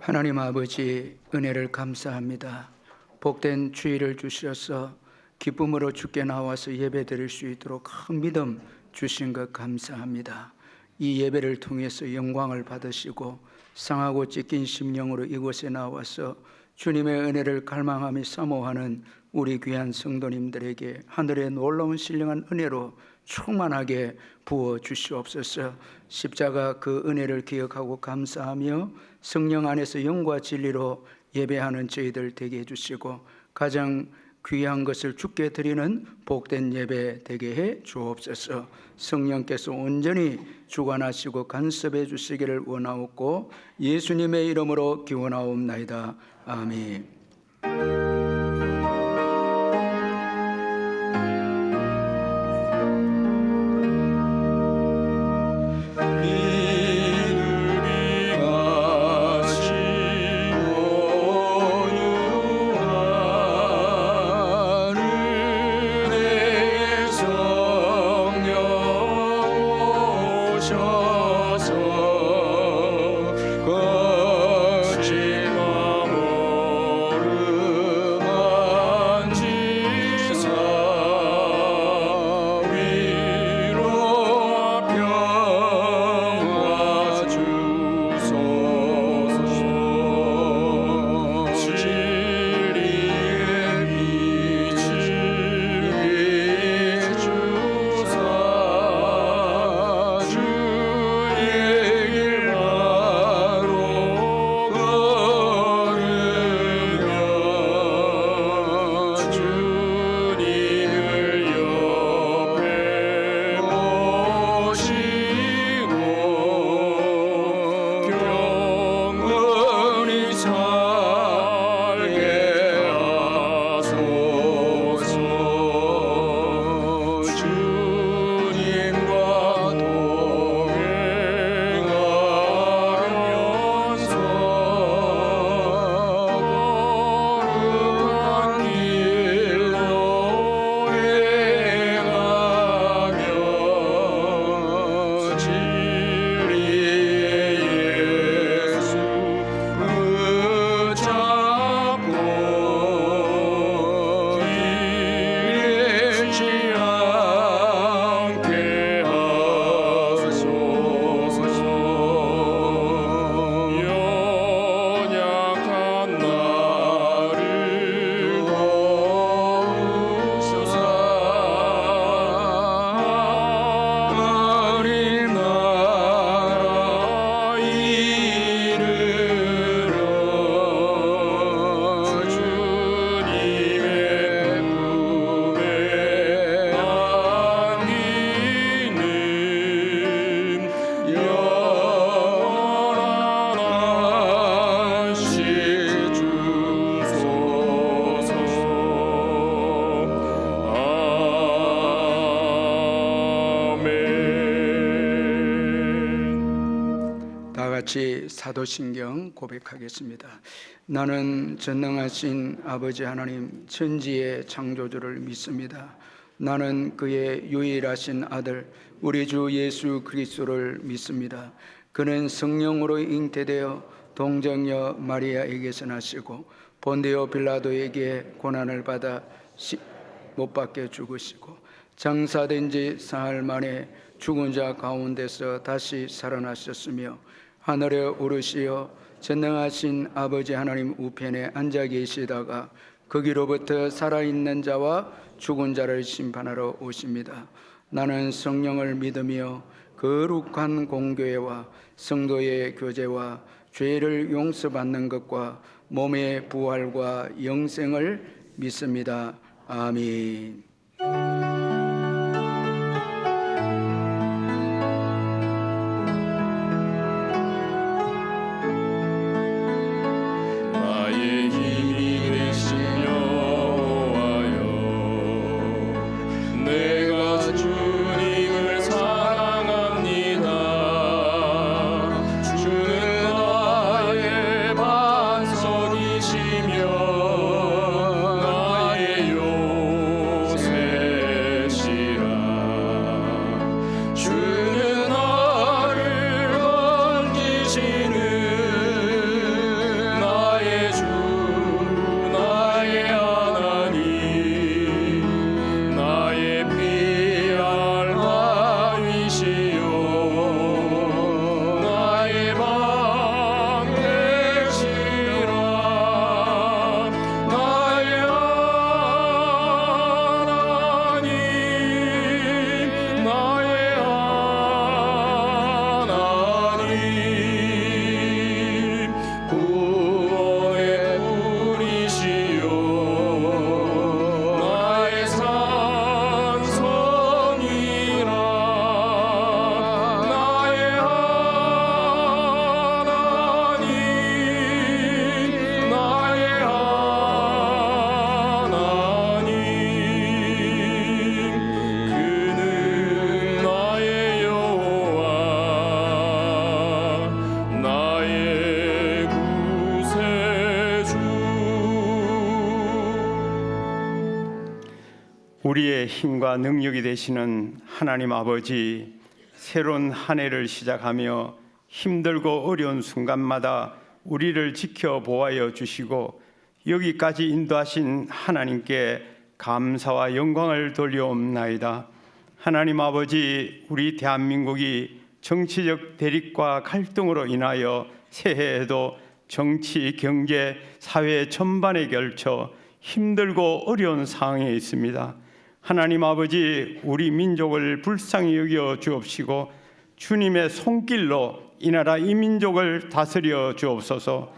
하나님 아버지, 은혜를 감사합니다. 복된 주일을 주셔서 기쁨으로 주께 나와서 예배 드릴 수 있도록 큰 믿음 주신 것 감사합니다. 이 예배를 통해서 영광을 받으시고 상하고 찢긴 심령으로 이곳에 나와서 주님의 은혜를 갈망하며 사모하는 우리 귀한 성도님들에게 하늘의 놀라운 신령한 은혜로 충만하게 부어 주시옵소서. 십자가 그 은혜를 기억하고 감사하며 성령 안에서 영과 진리로 예배하는 저희들 되게 해주시고 가장 귀한 것을 주께 드리는 복된 예배 되게 해 주옵소서. 성령께서 온전히 주관하시고 간섭해 주시기를 원하옵고 예수님의 이름으로 기원하옵나이다. 아멘. 같이 사도신경 고백하겠습니다. 나는 전능하신 아버지 하나님 천지의 창조주를 믿습니다. 나는 그의 유일하신 아들 우리 주 예수 그리스도를 믿습니다. 그는 성령으로 잉태되어 동정녀 마리아에게서 나시고 본디오 빌라도에게 고난을 받아 못 박혀 죽으시고 장사된 지 사흘 만에 죽은 자 가운데서 다시 살아나셨으며 하늘에 오르시어 전능하신 아버지 하나님 우편에 앉아 계시다가 거기로부터 살아있는 자와 죽은 자를 심판하러 오십니다. 나는 성령을 믿으며 거룩한 공교회와 성도의 교제와 죄를 용서받는 것과 몸의 부활과 영생을 믿습니다. 아멘. 나의 요새 우리의 힘과 능력이 되시는 하나님 아버지, 새로운 한 해를 시작하며 힘들고 어려운 순간마다 우리를 지켜 보호하여 주시고 여기까지 인도하신 하나님께 감사와 영광을 돌려옵나이다. 하나님 아버지, 우리 대한민국이 정치적 대립과 갈등으로 인하여 새해에도 정치, 경제, 사회 전반에 걸쳐 힘들고 어려운 상황에 있습니다. 하나님 아버지, 우리 민족을 불쌍히 여겨 주옵시고 주님의 손길로 이 나라 이 민족을 다스려 주옵소서.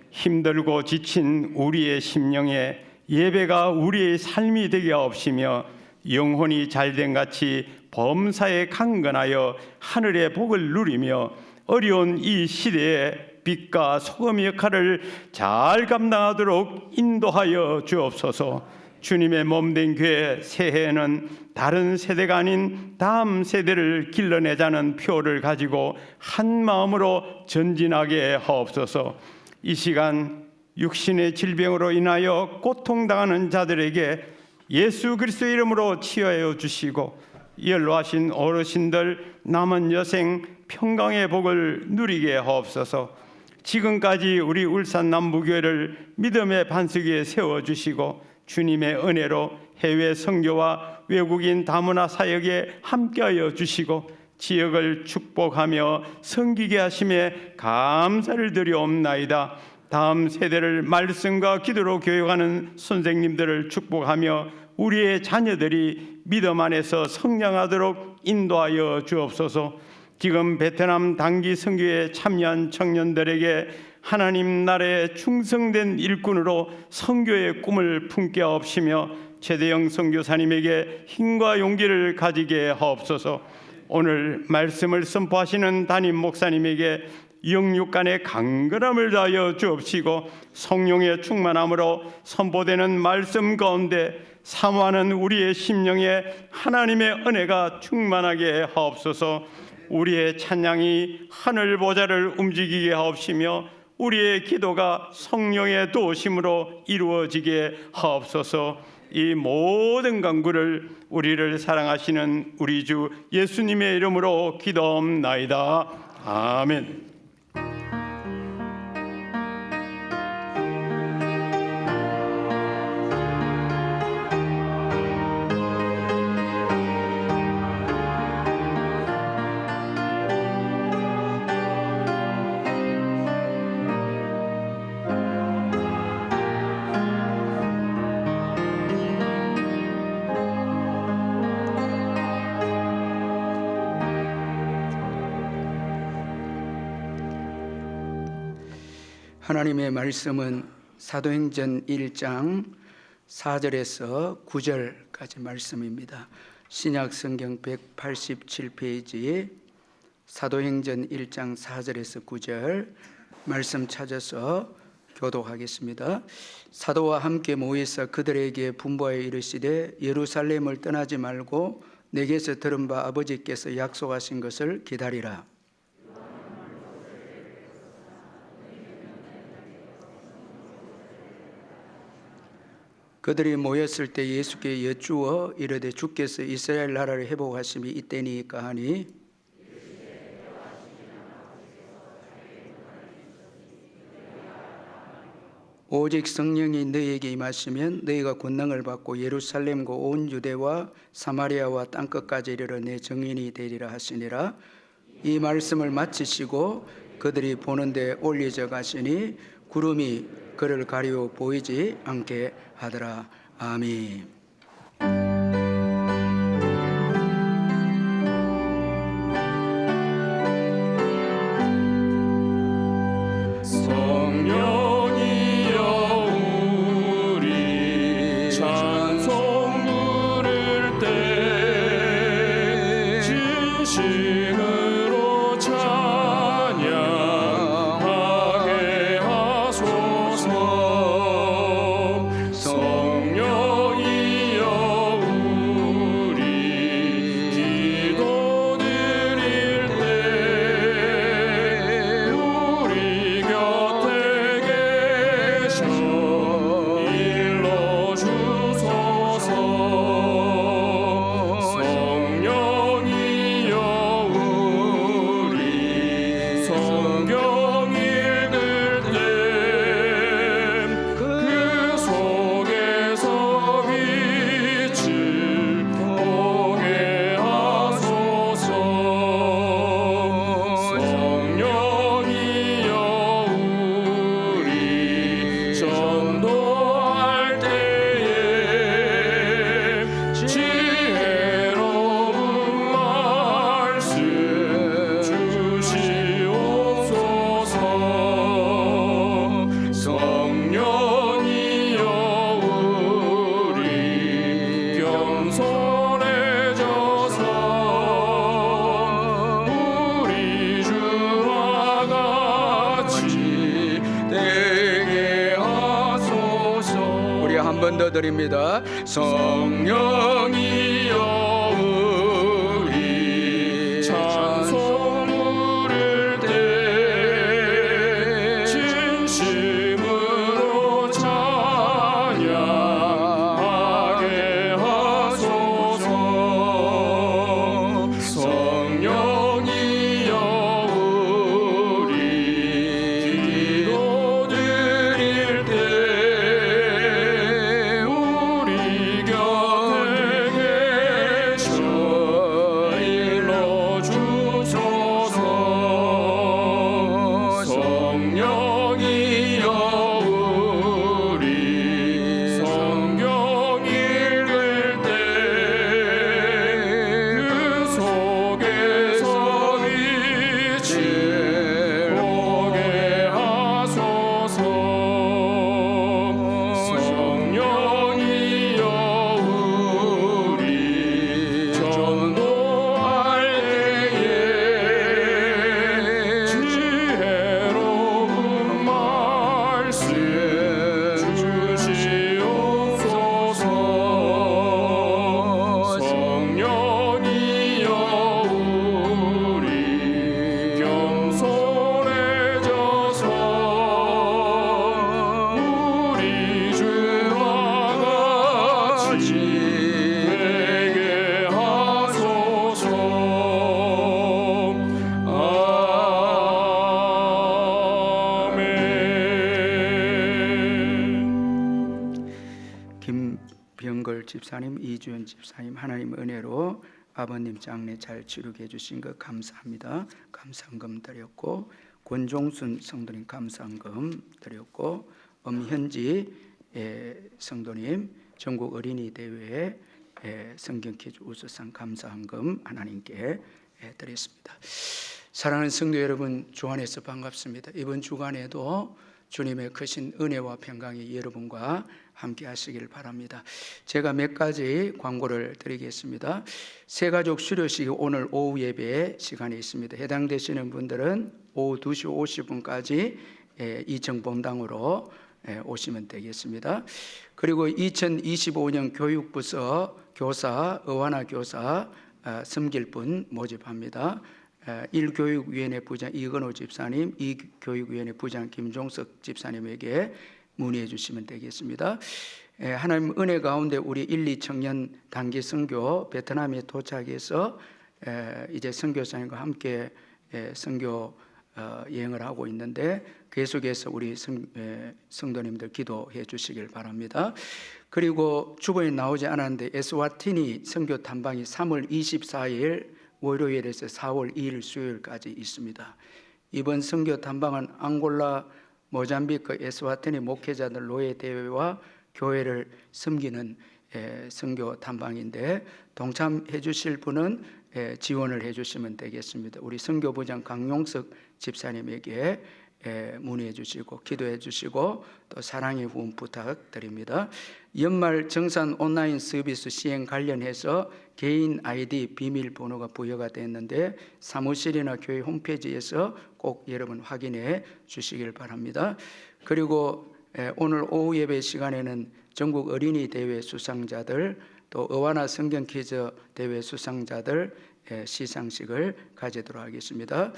힘들고 지친 우리의 심령에 예배가 우리의 삶이 되게 하옵시며 영혼이 잘된 같이 범사에 강건하여 하늘의 복을 누리며 어려운 이 시대에 빛과 소금의 역할을 잘 감당하도록 인도하여 주옵소서. 주님의 몸된 교회 새해에는 다른 세대가 아닌 다음 세대를 길러내자는 표를 가지고 한 마음으로 전진하게 하옵소서. 이 시간 육신의 질병으로 인하여 고통당하는 자들에게 예수 그리스도의 이름으로 치유하여 주시고 연로하신 어르신들, 남은 여생 평강의 복을 누리게 하옵소서. 지금까지 우리 울산 남부교회를 믿음의 반석 위에 세워주시고 주님의 은혜로 해외 선교와 외국인 다문화 사역에 함께하여 주시고 지역을 축복하며 섬기게 하심에 감사를 드리옵나이다. 다음 세대를 말씀과 기도로 교육하는 선생님들을 축복하며 우리의 자녀들이 믿음 안에서 성장하도록 인도하여 주옵소서. 지금 베트남 단기 선교에 참여한 청년들에게 하나님 나라에 충성된 일꾼으로 선교의 꿈을 품게 하옵시며 최대영 선교사님에게 힘과 용기를 가지게 하옵소서. 오늘 말씀을 선포하시는 담임 목사님에게 영육간의 강건함을 다하여 주옵시고 성령의 충만함으로 선포되는 말씀 가운데 사모하는 우리의 심령에 하나님의 은혜가 충만하게 하옵소서. 우리의 찬양이 하늘 보좌를 움직이게 하옵시며 우리의 기도가 성령의 도우심으로 이루어지게 하옵소서. 이 모든 간구를 우리를 사랑하시는 우리 주 예수님의 이름으로 기도옵나이다. 아멘. 하나님의 말씀은 사도행전 1장 4절에서 9절까지 말씀입니다. 신약 성경 187페이지에 사도행전 1장 4절에서 9절 말씀 찾아서 교독하겠습니다. 사도와 함께 모여서 그들에게 분부하여 이르시되 예루살렘을 떠나지 말고 내게서 들은 바 아버지께서 약속하신 것을 기다리라. 그들이 모였을 때 예수께 여쭈어 이르되 주께서 이스라엘 나라를 회복하심이 이때니까 하니 오직 성령이 너희에게 임하시면 너희가 권능을 받고 예루살렘과 온 유대와 사마리아와 땅끝까지 이르러 내 증인이 되리라 하시니라. 이 말씀을 마치시고 그들이 보는데 올려져 가시니 구름이 그를 가리워 보이지 않게 하더라. 아멘. 성령이 번 더 드립니다. 성령이여 우리 찬송 부를 때 진심으로 찬양하게 하소서. 성령이여 우리 기도 드릴 때 우리 곁에 계셔 일러주소서. 성령이여 우리 성경 읽을 때 그 속에서 빛을 보게 하소서. 성령이여 우리 전도할 때에 지혜로운 말씀 주시옵소서. 성령이여 우리 겸손해져서 우리 주와 같이 되게 하소서. 아멘. 김병걸 집사님, 이주연 집사님, 하나님 은혜로 아버님 장례 잘 치르게 해주신 것 감사합니다. 감사헌금 드렸고, 권종순 성도님 감사헌금 드렸고, 엄현지 성도님 전국 어린이 대회에 성경 퀴즈 우수상 감사헌금 하나님께 드렸습니다. 사랑하는 성도 여러분, 주 안에서 반갑습니다. 이번 주간에도 주님의 크신 은혜와 평강이 여러분과 함께 하시길 바랍니다. 제가 몇 가지 광고를 드리겠습니다. 새가족 수료식이 오늘 오후 예배 시간에 있습니다. 해당되시는 분들은 오후 2시 50분까지 이청 본당으로 오시면 되겠습니다. 그리고 2025년 교육부서 교사, 어와나 교사 섬길 분 모집합니다. 1교육위원회 부장 이건호 집사님, 2교육위원회 부장 김종석 집사님에게 문의해 주시면 되겠습니다. 하나님 은혜 가운데 우리 1, 2청년 단기 선교 베트남에 도착해서 이제 선교사님과 함께 선교 여행을 하고 있는데 계속해서 우리 성도님들 기도해 주시길 바랍니다. 그리고 주보에 나오지 않았는데 에스와티니 선교 탐방이 3월 24일 월요일에서 4월 2일 수요일까지 있습니다. 이번 선교 탐방은 앙골라, 모잠비크, 에스와티니 목회자들 노예 대회와 교회를 섬기는 선교 탐방인데 동참해 주실 분은 지원을 해 주시면 되겠습니다. 우리 선교부장 강용석 집사님에게 문의해 주시고 기도해 주시고 또 사랑의 후원 부탁드립니다. 연말 정산 온라인 서비스 시행 관련해서 개인 아이디 비밀번호가 부여가 됐는데 사무실이나 교회 홈페이지에서 꼭 여러분 확인해 주시길 바랍니다. 그리고 오늘 오후 예배 시간에는 전국 어린이 대회 수상자들 또 어와나 성경 퀴즈 대회 수상자들 시상식을 가지도록 하겠습니다.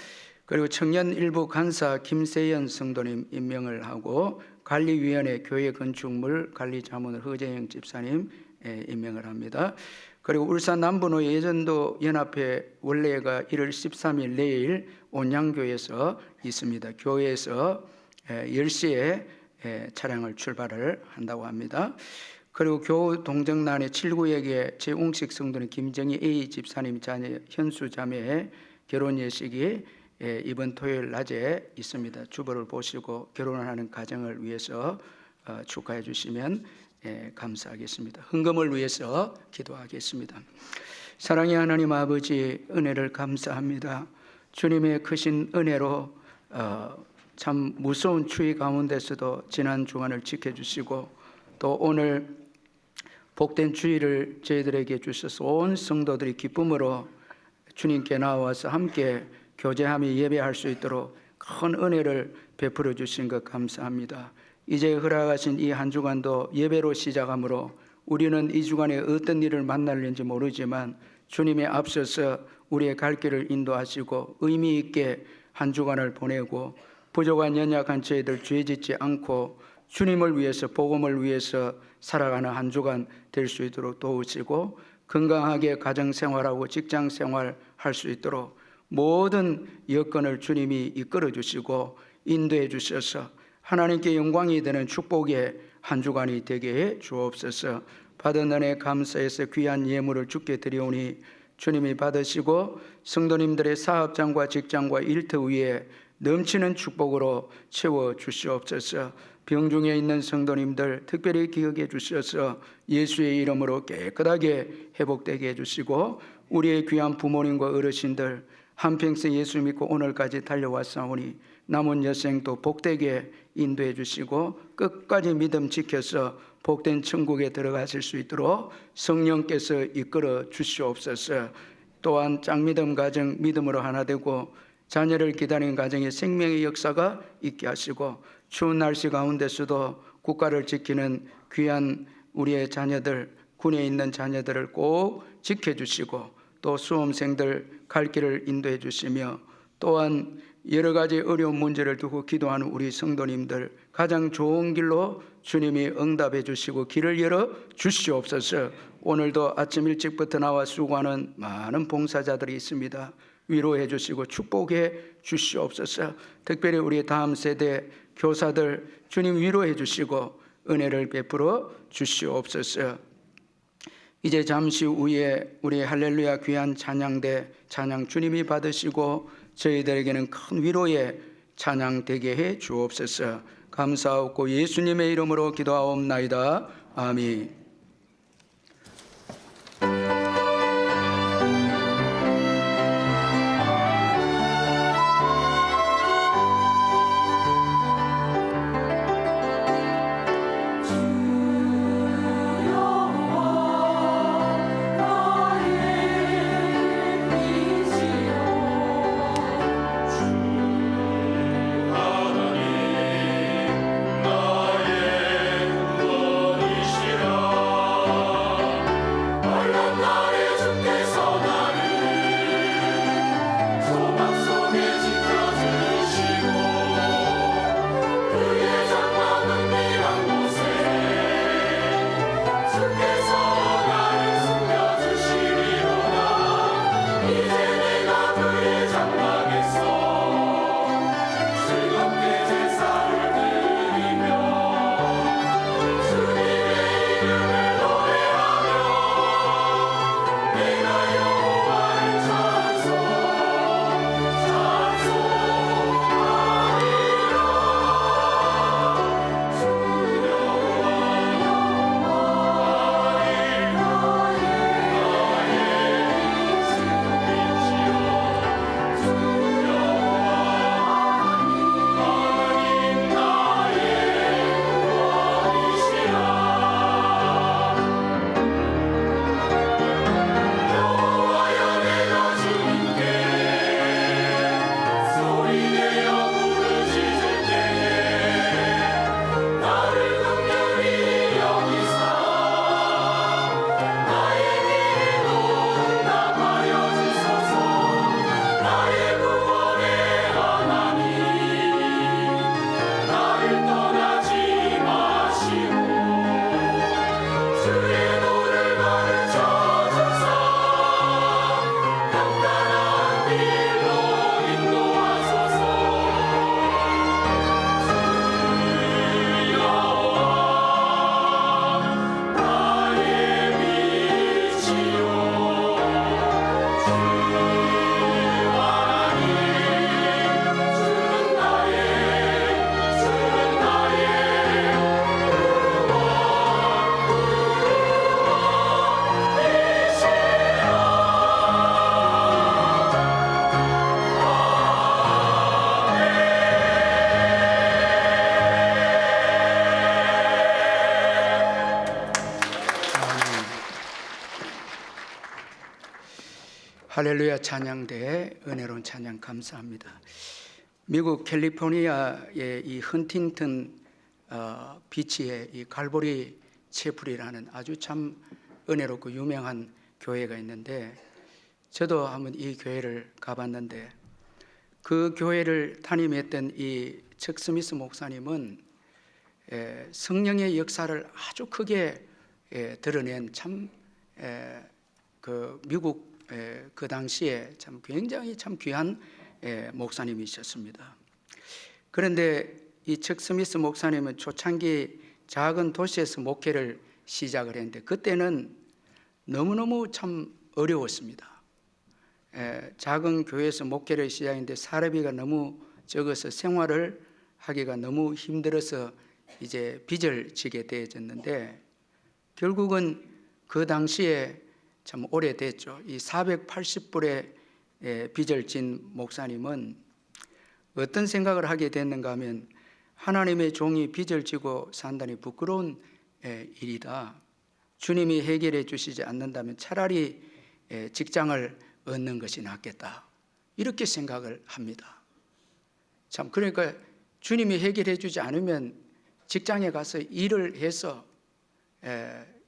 그리고 청년 일부 간사 김세연 성도님 임명을 하고 관리위원회 교회 건축물 관리자문을 허재영 집사님 임명을 합니다. 그리고 울산 남부노 예전도 연합회 원래가 1월 13일 내일 온양교에서 있습니다. 교회에서 10시에 차량을 출발을 한다고 합니다. 그리고 교우 동정란의 7구역의 제웅식 성도는 김정희 A 집사님 자녀 현수 자매의 결혼 예식이 이번 토요일 낮에 있습니다. 주보를 보시고 결혼을 하는 가정을 위해서 축하해 주시면 감사하겠습니다. 헌금을 위해서 기도하겠습니다. 사랑의 하나님 아버지, 은혜를 감사합니다. 주님의 크신 은혜로 참 무서운 추위 가운데서도 지난 주간을 지켜주시고 또 오늘 복된 주일을 저희들에게 주셔서 온 성도들이 기쁨으로 주님께 나와서 함께 교제하며 예배할 수 있도록 큰 은혜를 베풀어 주신 것 감사합니다. 이제 허락하신 이 한 주간도 예배로 시작하므로 우리는 이 주간에 어떤 일을 만날는지 모르지만 주님의 앞서서 우리의 갈 길을 인도하시고 의미 있게 한 주간을 보내고 부족한 연약한 저희들 죄 짓지 않고 주님을 위해서 복음을 위해서 살아가는 한 주간 될 수 있도록 도우시고 건강하게 가정생활하고 직장생활할 수 있도록 모든 여건을 주님이 이끌어 주시고 인도해 주셔서 하나님께 영광이 되는 축복의 한 주간이 되게 해 주옵소서. 받은 은혜 감사해서 귀한 예물을 주께 드리오니 주님이 받으시고 성도님들의 사업장과 직장과 일터 위에 넘치는 축복으로 채워 주시옵소서. 병중에 있는 성도님들 특별히 기억해 주셔서 예수의 이름으로 깨끗하게 회복되게 해주시고 우리의 귀한 부모님과 어르신들 한평생 예수 믿고 오늘까지 달려왔사오니 남은 여생도 복되게 인도해 주시고 끝까지 믿음 지켜서 복된 천국에 들어가실 수 있도록 성령께서 이끌어 주시옵소서. 또한 짝믿음 가정 믿음으로 하나 되고 자녀를 기다리는 가정에 생명의 역사가 있게 하시고 추운 날씨 가운데서도 국가를 지키는 귀한 우리의 자녀들, 군에 있는 자녀들을 꼭 지켜주시고 또 수험생들 갈 길을 인도해 주시며 또한 여러 가지 어려운 문제를 두고 기도하는 우리 성도님들 가장 좋은 길로 주님이 응답해 주시고 길을 열어 주시옵소서. 오늘도 아침 일찍부터 나와 수고하는 많은 봉사자들이 있습니다. 위로해 주시고 축복해 주시옵소서. 특별히 우리 다음 세대 교사들 주님 위로해 주시고 은혜를 베풀어 주시옵소서. 이제 잠시 후에 우리 할렐루야 귀한 찬양대 찬양 주님이 받으시고 저희들에게는 큰 위로의 찬양 되게 해 주옵소서. 감사하고 예수님의 이름으로 기도하옵나이다. 아멘. 할렐루야 찬양대의 은혜로운 찬양 감사합니다. 미국 캘리포니아의 이 헌팅턴 비치에 이 갈보리 채플이라는 아주 참 은혜롭고 유명한 교회가 있는데, 저도 한번 이 교회를 가봤는데, 그 교회를 담임했던 이 척 스미스 목사님은 성령의 역사를 아주 크게 드러낸 참 그 미국 그 당시에 참 굉장히 참 귀한 목사님이셨습니다. 그런데 이 척 스미스 목사님은 초창기 작은 도시에서 목회를 시작을 했는데, 그때는 너무너무 참 어려웠습니다. 작은 교회에서 목회를 시작했는데 사례비가 너무 적어서 생활을 하기가 너무 힘들어서 이제 빚을 지게 되어졌는데, 결국은 그 당시에 참 오래됐죠. 이 480불의 빚을 진 목사님은 어떤 생각을 하게 됐는가 하면, 하나님의 종이 빚을 지고 산다니 부끄러운 일이다. 주님이 해결해 주시지 않는다면 차라리 직장을 얻는 것이 낫겠다. 이렇게 생각을 합니다. 참, 그러니까 주님이 해결해 주지 않으면 직장에 가서 일을 해서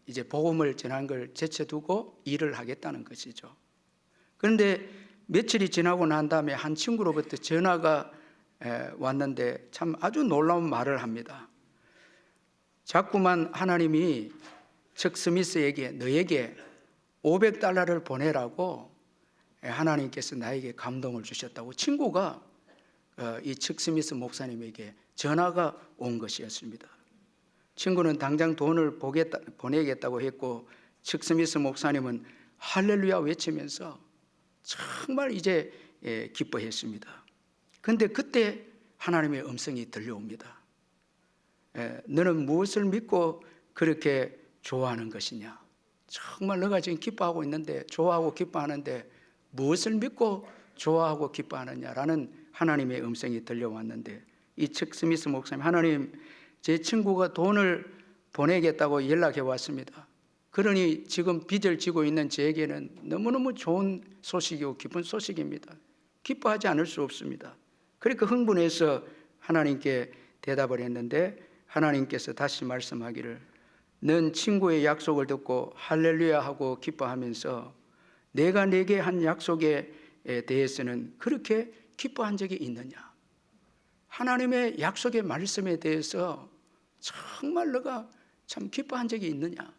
이제 복음을 전하는 걸 제쳐두고 일을 하겠다는 것이죠. 그런데 며칠이 지나고 난 다음에 한 친구로부터 전화가 왔는데 참 아주 놀라운 말을 합니다. 자꾸만 하나님이 척 스미스에게 너에게 $500를 보내라고 하나님께서 나에게 감동을 주셨다고 친구가 이 척 스미스 목사님에게 전화가 온 것이었습니다. 친구는 당장 돈을 보내겠다고 했고, 척 스미스 목사님은 할렐루야 외치면서 정말 이제 기뻐했습니다. 그런데 그때 하나님의 음성이 들려옵니다. 너는 무엇을 믿고 그렇게 좋아하는 것이냐? 정말 너가 지금 기뻐하고 있는데, 좋아하고 기뻐하는데 무엇을 믿고 좋아하고 기뻐하느냐라는 하나님의 음성이 들려왔는데, 이 척 스미스 목사님, 하나님, 제 친구가 돈을 보내겠다고 연락해 왔습니다. 그러니 지금 빚을 지고 있는 저에게는 너무너무 좋은 소식이고 기쁜 소식입니다. 기뻐하지 않을 수 없습니다. 그러니까 흥분해서 하나님께 대답을 했는데, 하나님께서 다시 말씀하기를, 넌 친구의 약속을 듣고 할렐루야 하고 기뻐하면서 내가 내게 한 약속에 대해서는 그렇게 기뻐한 적이 있느냐? 하나님의 약속의 말씀에 대해서 정말 너가 참 기뻐한 적이 있느냐?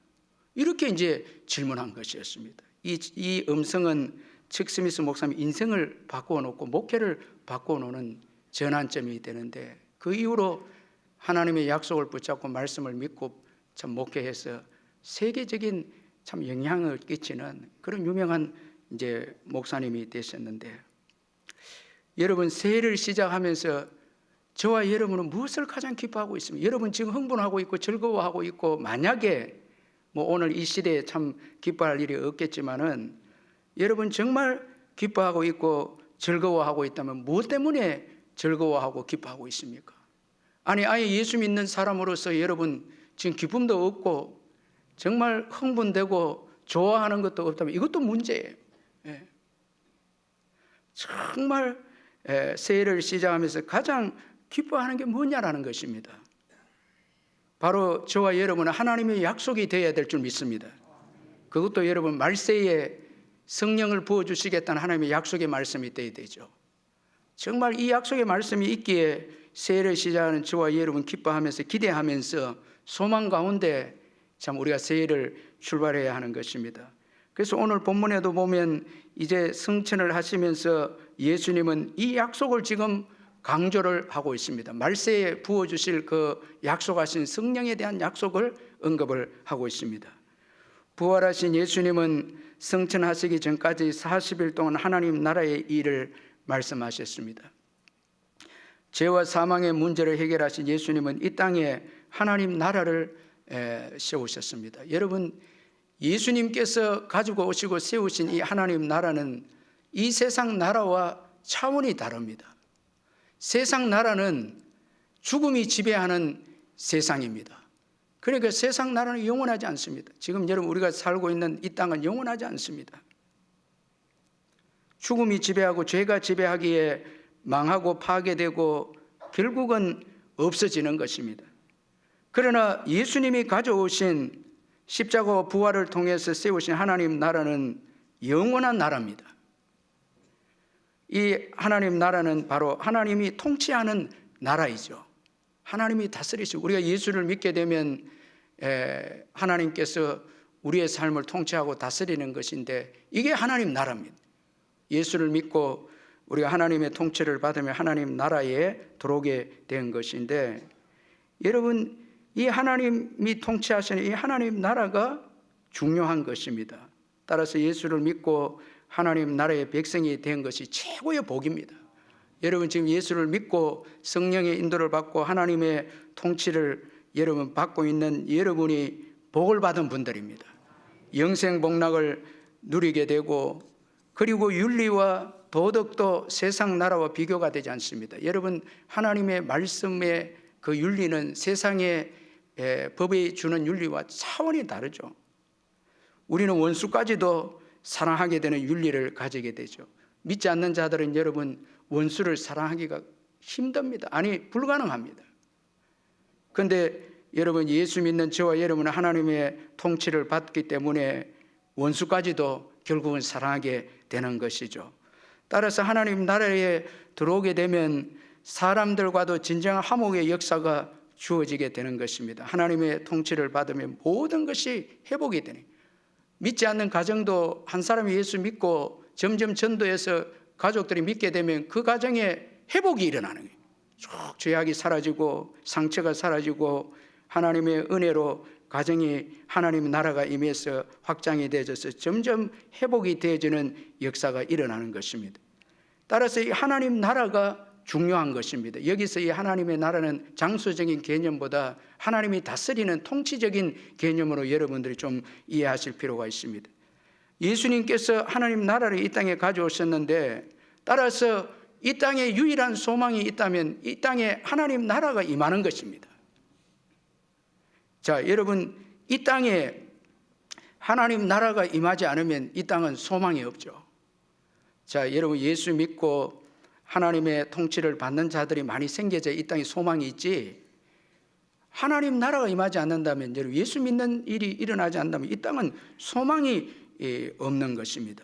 이렇게 이제 질문한 것이었습니다. 이 음성은 척 스미스 목사님 인생을 바꾸어 놓고 목회를 바꾸어 놓는 전환점이 되는데, 그 이후로 하나님의 약속을 붙잡고 말씀을 믿고 참 목회해서 세계적인 참 영향을 끼치는 그런 유명한 이제 목사님이 되셨는데, 여러분, 새해를 시작하면서 저와 여러분은 무엇을 가장 기뻐하고 있습니까? 여러분 지금 흥분하고 있고 즐거워하고 있고, 만약에 뭐 오늘 이 시대에 참 기뻐할 일이 없겠지만은 여러분 정말 기뻐하고 있고 즐거워하고 있다면 무엇 때문에 즐거워하고 기뻐하고 있습니까? 아니, 아예 예수 믿는 사람으로서 여러분 지금 기쁨도 없고 정말 흥분되고 좋아하는 것도 없다면 이것도 문제예요. 정말 새해를 시작하면서 가장 기뻐하는 게 뭐냐라는 것입니다. 바로 저와 여러분은 하나님의 약속이 되어야 될 줄 믿습니다. 그것도 여러분 말세에 성령을 부어주시겠다는 하나님의 약속의 말씀이 되어야 되죠. 정말 이 약속의 말씀이 있기에 새해를 시작하는 저와 여러분 기뻐하면서 기대하면서 소망 가운데 참 우리가 새해를 출발해야 하는 것입니다. 그래서 오늘 본문에도 보면 이제 성천을 하시면서 예수님은 이 약속을 지금 강조를 하고 있습니다. 말세에 부어주실 그 약속하신 성령에 대한 약속을 언급을 하고 있습니다. 부활하신 예수님은 성천하시기 전까지 40일 동안 하나님 나라의 일을 말씀하셨습니다. 죄와 사망의 문제를 해결하신 예수님은 이 땅에 하나님 나라를 세우셨습니다. 여러분, 예수님께서 가지고 오시고 세우신 이 하나님 나라는 이 세상 나라와 차원이 다릅니다. 세상 나라는 죽음이 지배하는 세상입니다. 그러니까 세상 나라는 영원하지 않습니다. 지금 여러분 우리가 살고 있는 이 땅은 영원하지 않습니다. 죽음이 지배하고 죄가 지배하기에 망하고 파괴되고 결국은 없어지는 것입니다. 그러나 예수님이 가져오신 십자가와 부활을 통해서 세우신 하나님 나라는 영원한 나라입니다. 이 하나님 나라는 바로 하나님이 통치하는 나라이죠. 하나님이 다스리시고 우리가 예수를 믿게 되면 하나님께서 우리의 삶을 통치하고 다스리는 것인데 이게 하나님 나라입니다. 예수를 믿고 우리가 하나님의 통치를 받으며 하나님 나라에 들어오게 된 것인데, 여러분, 이 하나님이 통치하시는 이 하나님 나라가 중요한 것입니다. 따라서 예수를 믿고 하나님 나라의 백성이 된 것이 최고의 복입니다. 여러분, 지금 예수를 믿고 성령의 인도를 받고 하나님의 통치를 여러분 받고 있는 여러분이 복을 받은 분들입니다. 영생 복락을 누리게 되고, 그리고 윤리와 도덕도 세상 나라와 비교가 되지 않습니다. 여러분, 하나님의 말씀의 그 윤리는 세상의 법이 주는 윤리와 차원이 다르죠. 우리는 원수까지도 사랑하게 되는 윤리를 가지게 되죠. 믿지 않는 자들은 여러분 원수를 사랑하기가 힘듭니다. 아니, 불가능합니다. 그런데 여러분, 예수 믿는 저와 여러분은 하나님의 통치를 받기 때문에 원수까지도 결국은 사랑하게 되는 것이죠. 따라서 하나님 나라에 들어오게 되면 사람들과도 진정한 화목의 역사가 주어지게 되는 것입니다. 하나님의 통치를 받으면 모든 것이 회복이 되는, 믿지 않는 가정도 한 사람이 예수 믿고 점점 전도해서 가족들이 믿게 되면 그 가정에 회복이 일어나는 거예요. 쭉 죄악이 사라지고 상처가 사라지고 하나님의 은혜로 가정이 하나님의 나라가 임해서 확장이 되어져서 점점 회복이 되어지는 역사가 일어나는 것입니다. 따라서 이 하나님 나라가 중요한 것입니다. 여기서 이 하나님의 나라는 장소적인 개념보다 하나님이 다스리는 통치적인 개념으로 여러분들이 좀 이해하실 필요가 있습니다. 예수님께서 하나님 나라를 이 땅에 가져오셨는데, 따라서 이 땅에 유일한 소망이 있다면 이 땅에 하나님 나라가 임하는 것입니다. 자, 여러분, 이 땅에 하나님 나라가 임하지 않으면 이 땅은 소망이 없죠. 자, 여러분, 예수 믿고 하나님의 통치를 받는 자들이 많이 생겨져 이 땅에 소망이 있지, 하나님 나라가 임하지 않는다면, 여러분, 예수 믿는 일이 일어나지 않는다면 이 땅은 소망이 없는 것입니다.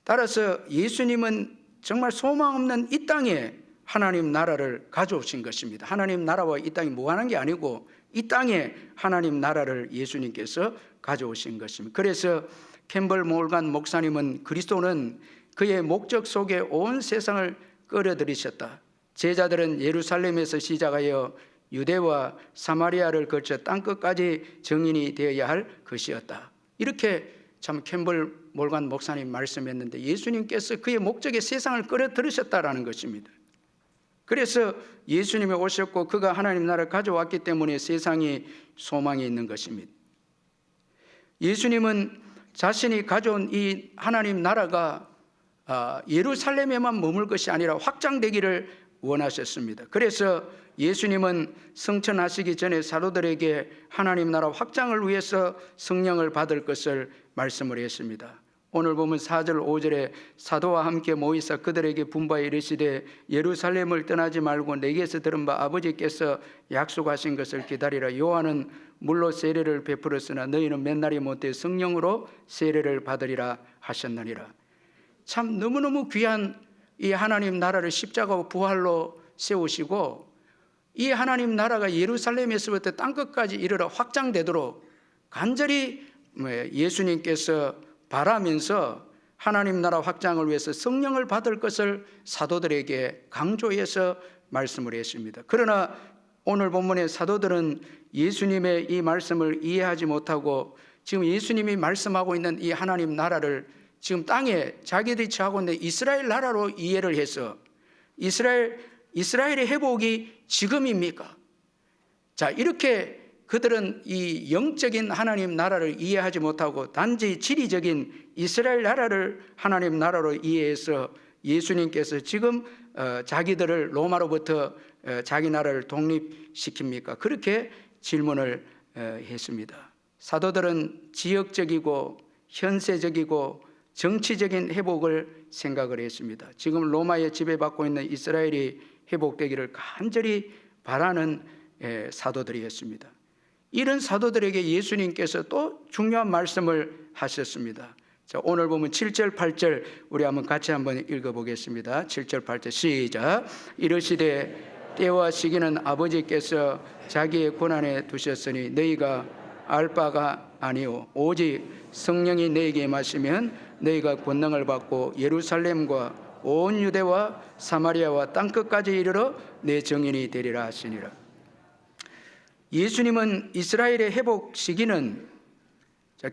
따라서 예수님은 정말 소망 없는 이 땅에 하나님 나라를 가져오신 것입니다. 하나님 나라와 이 땅이 무관한 게 아니고 이 땅에 하나님 나라를 예수님께서 가져오신 것입니다. 그래서 캠벌 몰간 목사님은 그리스도는 그의 목적 속에 온 세상을 끌어들이셨다. 제자들은 예루살렘에서 시작하여 유대와 사마리아를 거쳐 땅끝까지 증인이 되어야 할 것이었다. 이렇게 참 캠벌 몰간 목사님 말씀했는데, 예수님께서 그의 목적에 세상을 끌어들이셨다라는 것입니다. 그래서 예수님이 오셨고 그가 하나님 나라를 가져왔기 때문에 세상에 소망이 있는 것입니다. 예수님은 자신이 가져온 이 하나님 나라가 예루살렘에만 머물 것이 아니라 확장되기를 원하셨습니다. 그래서 예수님은 성천하시기 전에 사도들에게 하나님 나라 확장을 위해서 성령을 받을 것을 말씀을 했습니다. 오늘 보면 4절 5절에 사도와 함께 모이사 그들에게 분부하여 이르시되 예루살렘을 떠나지 말고 내게서 들은 바 아버지께서 약속하신 것을 기다리라. 요한은 물로 세례를 베풀었으나 너희는 맨날이 못해 성령으로 세례를 받으리라 하셨느니라. 참 너무너무 귀한 이 하나님 나라를 십자가와 부활로 세우시고, 이 하나님 나라가 예루살렘에서부터 땅끝까지 이르러 확장되도록 간절히 예수님께서 바라면서 하나님 나라 확장을 위해서 성령을 받을 것을 사도들에게 강조해서 말씀을 했습니다. 그러나 오늘 본문의 사도들은 예수님의 이 말씀을 이해하지 못하고 지금 예수님이 말씀하고 있는 이 하나님 나라를 지금 땅에 자기들이 처하고 있는 이스라엘 나라로 이해를 해서 이스라엘의 회복이 지금입니까? 자, 이렇게 그들은 이 영적인 하나님 나라를 이해하지 못하고 단지 지리적인 이스라엘 나라를 하나님 나라로 이해해서 예수님께서 지금 자기들을 로마로부터 자기 나라를 독립시킵니까? 그렇게 질문을 했습니다. 사도들은 지역적이고 현세적이고 정치적인 회복을 생각을 했습니다. 지금 로마에 지배받고 있는 이스라엘이 회복되기를 간절히 바라는 사도들이었습니다. 이런 사도들에게 예수님께서 또 중요한 말씀을 하셨습니다. 자, 오늘 보면 7절 8절 우리 같이 한번 읽어보겠습니다. 7절 8절 시작. 이르시되 때와 시기는 아버지께서 자기의 권한에 두셨으니 너희가 알 바가 아니오 오직 성령이 너희에게 임하시면 너희가 권능을 받고 예루살렘과 온 유대와 사마리아와 땅끝까지 이르러 내 증인이 되리라 하시니라. 예수님은 이스라엘의 회복 시기는,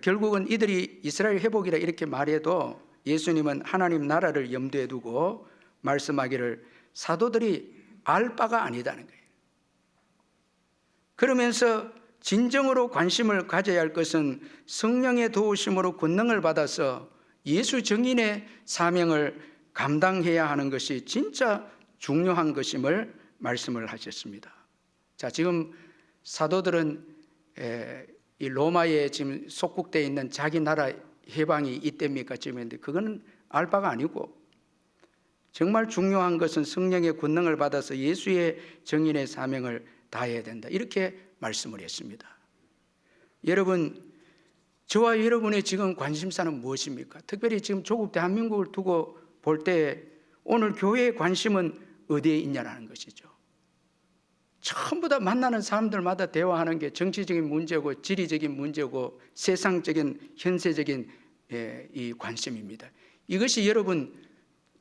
결국은 이들이 이스라엘 회복이라 이렇게 말해도 예수님은 하나님 나라를 염두에 두고 말씀하기를 사도들이 알 바가 아니다는 거예요. 그러면서 진정으로 관심을 가져야 할 것은 성령의 도우심으로 권능을 받아서 예수 증인의 사명을 감당해야 하는 것이 진짜 중요한 것임을 말씀을 하셨습니다. 자, 지금 사도들은 이 로마에 지금 속국되어 있는 자기 나라 해방이 이때입니까? 지금인데 그거는 알 바가 아니고 정말 중요한 것은 성령의 권능을 받아서 예수의 증인의 사명을 다해야 된다. 이렇게 말씀을 했습니다. 여러분, 저와 여러분의 지금 관심사는 무엇입니까? 특별히 지금 조국 대한민국을 두고 볼 때 오늘 교회의 관심은 어디에 있냐라는 것이죠. 전부 다 만나는 사람들마다 대화하는 게 정치적인 문제고 지리적인 문제고 세상적인 현세적인 이 관심입니다. 이것이 여러분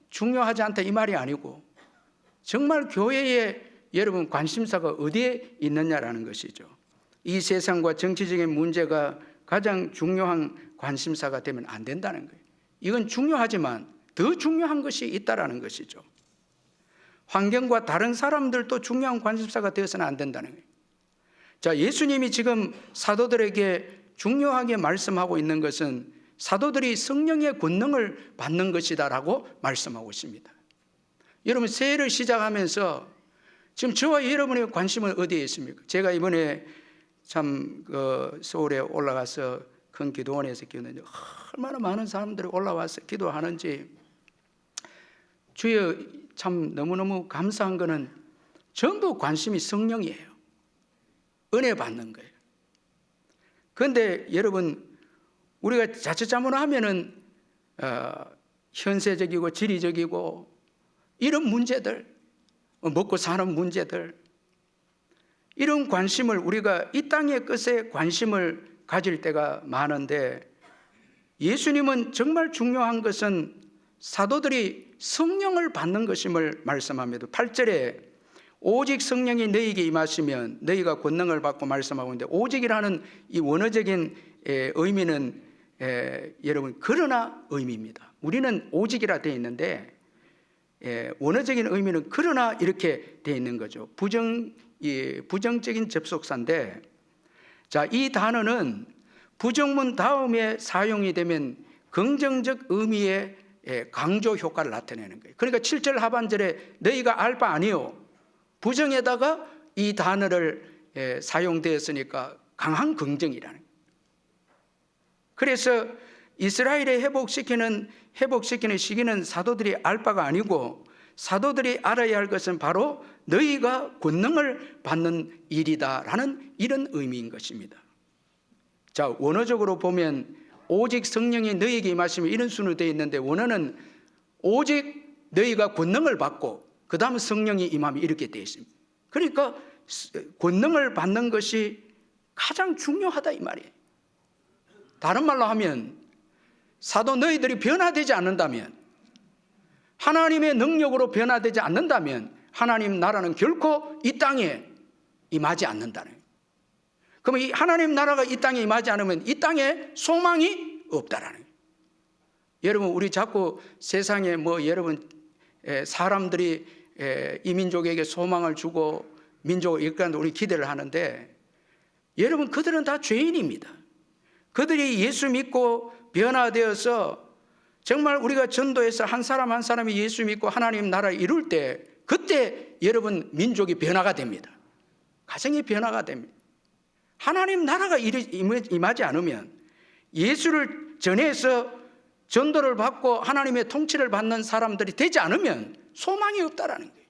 중요하지 않다 이 말이 아니고 정말 교회의 여러분 관심사가 어디에 있느냐라는 것이죠. 이 세상과 정치적인 문제가 가장 중요한 관심사가 되면 안 된다는 거예요. 이건 중요하지만 더 중요한 것이 있다라는 것이죠. 환경과 다른 사람들도 중요한 관심사가 되어서는 안 된다는 거예요. 자, 예수님이 지금 사도들에게 중요하게 말씀하고 있는 것은 사도들이 성령의 권능을 받는 것이다라고 말씀하고 있습니다. 여러분, 새해를 시작하면서 지금 저와 여러분의 관심은 어디에 있습니까? 제가 이번에 참 서울에 올라가서 큰 기도원에서 기도했는데 얼마나 많은 사람들이 올라와서 기도하는지 주여 참 너무너무 감사한 거는 전부 관심이 성령이에요. 은혜 받는 거예요. 그런데 여러분, 우리가 자칫 잘못하면은 현세적이고 지리적이고 이런 문제들, 먹고 사는 문제들, 이런 관심을 우리가 이 땅의 것에 관심을 가질 때가 많은데 예수님은 정말 중요한 것은 사도들이 성령을 받는 것임을 말씀합니다. 8절에 오직 성령이 너희에게 임하시면 너희가 권능을 받고 말씀하고 있는데 오직이라는 이 원어적인 의미는 여러분 그러나 의미입니다. 우리는 오직이라 되어 있는데 원어적인 의미는 그러나 이렇게 되어 있는 거죠. 부정적인 접속사인데 자, 이 단어는 부정문 다음에 사용이 되면 긍정적 의미의 강조 효과를 나타내는 거예요. 그러니까 7절 하반절에 너희가 알 바 아니요 부정에다가 이 단어를 사용되었으니까 강한 긍정이라는 거예요. 그래서 이스라엘의 회복시키는 시기는 사도들이 알 바가 아니고 사도들이 알아야 할 것은 바로 너희가 권능을 받는 일이다라는 이런 의미인 것입니다. 자, 원어적으로 보면 오직 성령이 너희에게 임하시면 이런 순으로 되어 있는데 원어는 오직 너희가 권능을 받고 그 다음 성령이 임하면 이렇게 되어 있습니다. 그러니까 권능을 받는 것이 가장 중요하다 이 말이에요. 다른 말로 하면 사도 너희들이 변화되지 않는다면, 하나님의 능력으로 변화되지 않는다면 하나님 나라는 결코 이 땅에 임하지 않는다는 거예요. 그러면 이 하나님 나라가 이 땅에 임하지 않으면 이 땅에 소망이 없다라는 거예요. 여러분, 우리 자꾸 세상에 여러분 사람들이 이 민족에게 소망을 주고 민족을 이끌는데 우리 기대를 하는데 여러분, 그들은 다 죄인입니다. 그들이 예수 믿고 변화되어서 정말 우리가 전도해서 한 사람 한 사람이 예수 믿고 하나님 나라를 이룰 때 그때 여러분 민족이 변화가 됩니다. 가정이 변화가 됩니다. 하나님 나라가 임하지 않으면 예수를 전해서 전도를 받고 하나님의 통치를 받는 사람들이 되지 않으면 소망이 없다라는 거예요.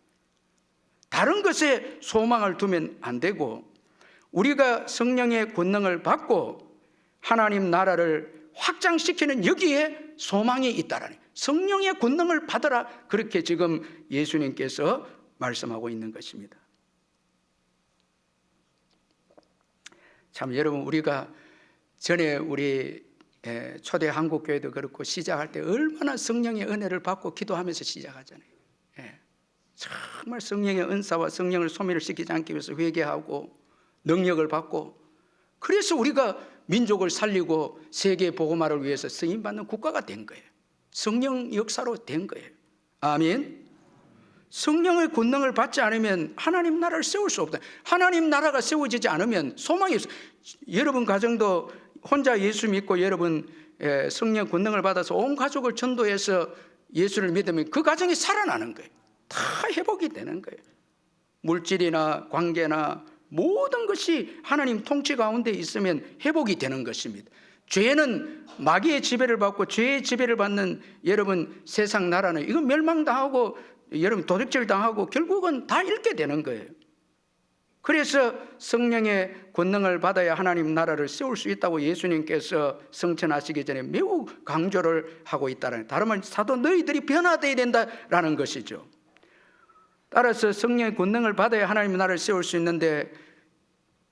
다른 것에 소망을 두면 안 되고, 우리가 성령의 권능을 받고 하나님 나라를 확장시키는 여기에 소망이 있다라는, 성령의 권능을 받으라, 그렇게 지금 예수님께서 말씀하고 있는 것입니다. 참 여러분, 우리가 전에 우리 초대 한국교회도 그렇고 시작할 때 얼마나 성령의 은혜를 받고 기도하면서 시작하잖아요. 정말 성령의 은사와 성령을 소멸을 시키지 않기 위해서 회개하고 능력을 받고, 그래서 우리가 민족을 살리고 세계 복음화를 위해서 쓰임받는 국가가 된 거예요. 성령 역사로 된 거예요. 아멘. 성령의 권능을 받지 않으면 하나님 나라를 세울 수 없다. 하나님 나라가 세워지지 않으면 소망이 없어요. 여러분 가정도 혼자 예수 믿고 여러분 성령 권능을 받아서 온 가족을 전도해서 예수를 믿으면 그 가정이 살아나는 거예요. 다 회복이 되는 거예요. 물질이나 관계나 모든 것이 하나님 통치 가운데 있으면 회복이 되는 것입니다. 죄는 마귀의 지배를 받고 죄의 지배를 받는 여러분 세상 나라는 이건 멸망당하고 여러분 도둑질 당하고 결국은 다 잃게 되는 거예요. 그래서 성령의 권능을 받아야 하나님 나라를 세울 수 있다고 예수님께서 성천하시기 전에 매우 강조를 하고 있다는, 다른 말 사도 너희들이 변화되어야 된다라는 것이죠. 따라서 성령의 권능을 받아야 하나님 나라를 세울 수 있는데,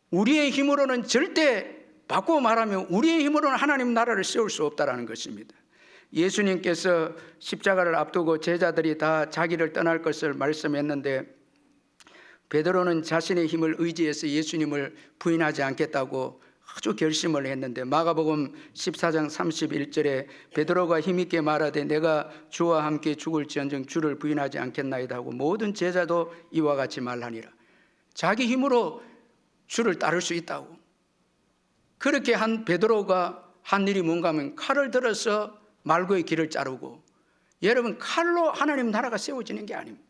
우리의 힘으로는 절대, 바꾸어 말하면 우리의 힘으로는 하나님 나라를 세울 수 없다라는 것입니다. 예수님께서 십자가를 앞두고 제자들이 다 자기를 떠날 것을 말씀했는데, 베드로는 자신의 힘을 의지해서 예수님을 부인하지 않겠다고 아주 결심을 했는데, 마가복음 14장 31절에 베드로가 힘있게 말하되 내가 주와 함께 죽을지언정 주를 부인하지 않겠나이다 하고 모든 제자도 이와 같이 말하니라. 자기 힘으로 주를 따를 수 있다고. 그렇게 한 베드로가 한 일이 뭔가 하면 칼을 들어서 말고의 길을 자르고, 여러분 칼로 하나님 나라가 세워지는 게 아닙니다.